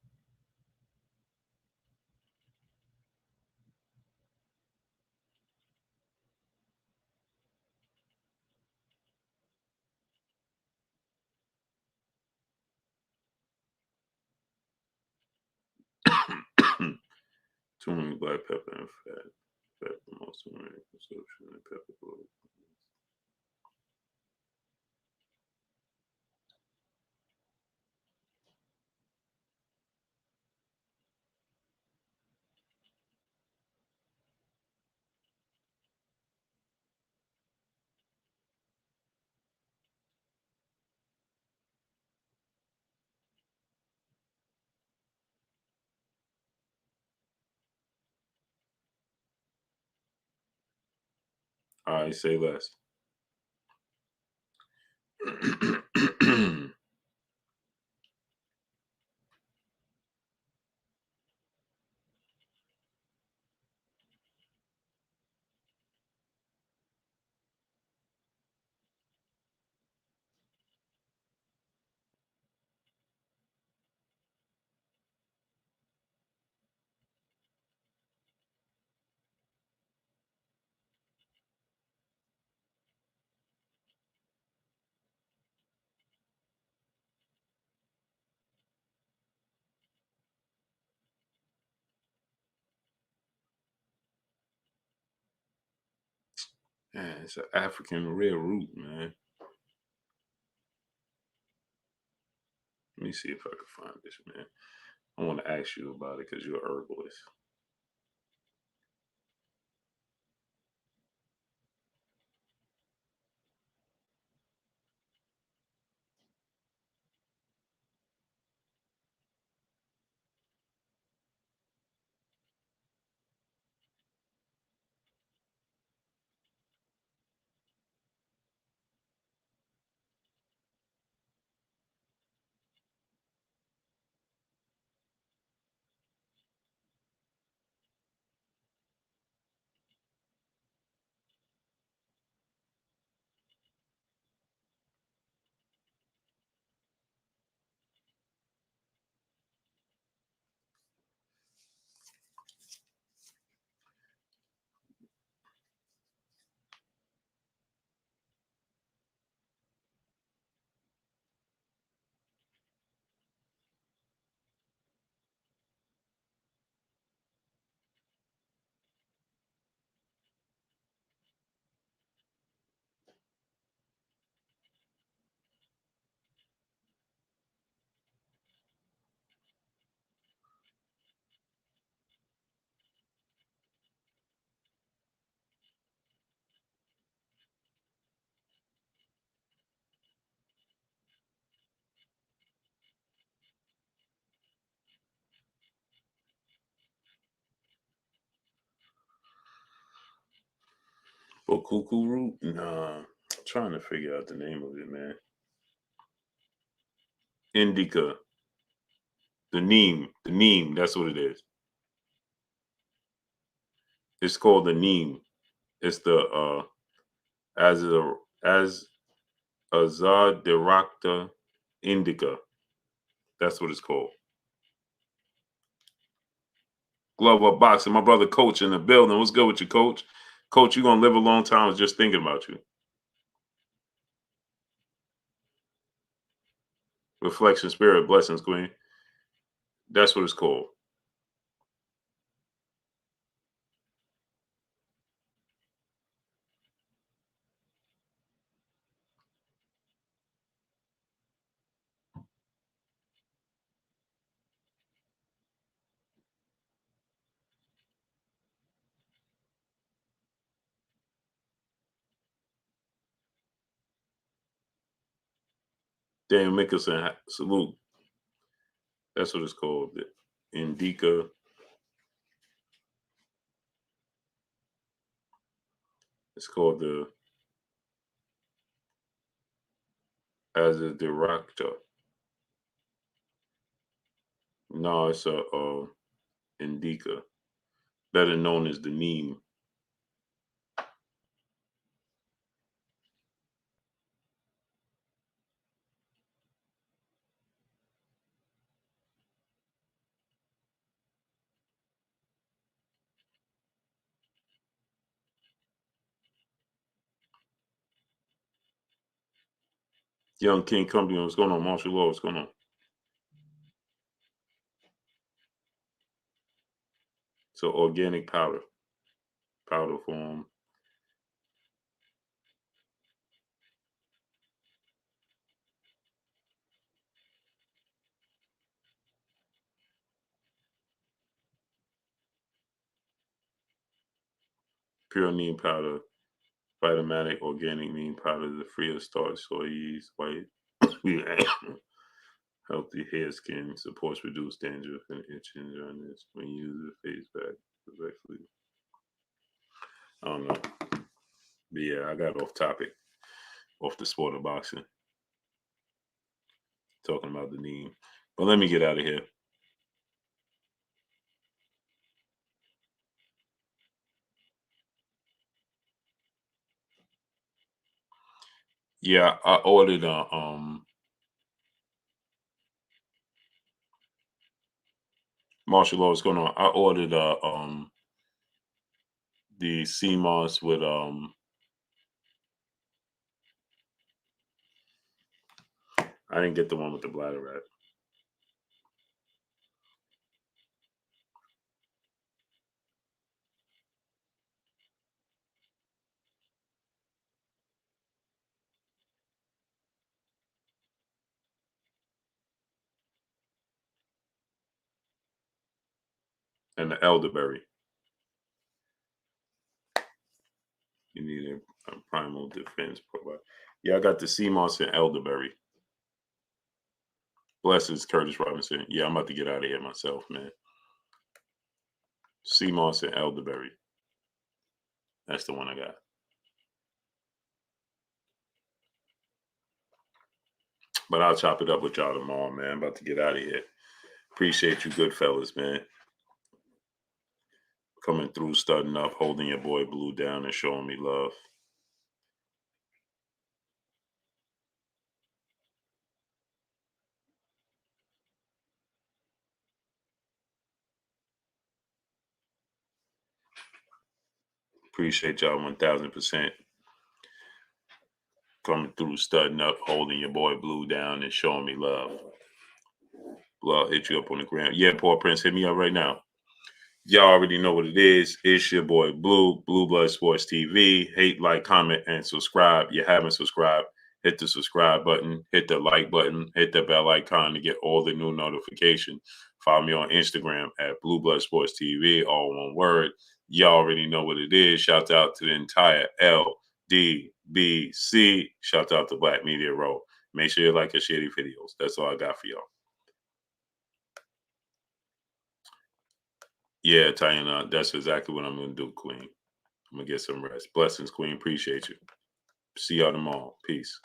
Turmeric, black pepper, and fat. Fat promotes turmeric consumption and pepper growth. All right, say less. Man, it's an African rare root, man. Let me see if I can find this, man. I want to ask you about it because you're a herbalist. For cuckoo root? Nah. I'm trying to figure out the name of it, man. Indica. The neem. The neem. That's what it is. It's called the neem. It's the as a as Azadirachta indica. That's what it's called. Glove up boxing. My brother Coach in the building. What's good with you, Coach? Coach, you're gonna live a long time. I was just thinking about you. Reflection spirit, blessings, Queen. That's what it's called. Daniel Mickelson, salute. That's what it's called. The indica. It's called the Azadirachta. No, it's a indica, better known as the neem. Young King Company, what's going on? Martial law, what's going on? So organic powder form. Pure neem powder, Vitamatic organic neem powder is free of starch, soy yeast, white, healthy hair, skin, supports reduced dandruff and itching dryness when you use the face back correctly. I don't know. But yeah, I got off topic, off the sport of boxing, talking about the neem. But let me get out of here. Yeah, I ordered martial law, what's going on? I ordered the CMOS with I didn't get the one with the bladder wrap. And the elderberry. You need a primal defense probiotic. Yeah, I got the CMOS and elderberry. Blessings, Curtis Robinson. Yeah, I'm about to get out of here myself, man. CMOS and elderberry. That's the one I got. But I'll chop it up with y'all tomorrow, man. I'm about to get out of here. Appreciate you, good fellas, man. Coming through, studying up, holding your boy Blue down, and showing me love. Appreciate y'all 1000%. Coming through, studying up, holding your boy Blue down, and showing me love. Blue, I'll hit you up on the ground. Yeah, Paul Prince, hit me up right now. Y'all already know what it is. It's your boy Blue, Blue Blood Sports TV. Hate, like, comment, and subscribe. You haven't subscribed, hit the subscribe button, hit the like button, hit the bell icon to get all the new notifications. Follow me on Instagram at Blue Blood Sports TV, all one word. Y'all already know what it is. Shout out to the entire LDBC. Shout out to Black Media Row. Make sure you like and share these videos. That's all I got for y'all. Yeah, Tayana, that's exactly what I'm going to do, Queen. I'm gonna get some rest. Blessings, Queen. Appreciate you. See y'all tomorrow. Peace.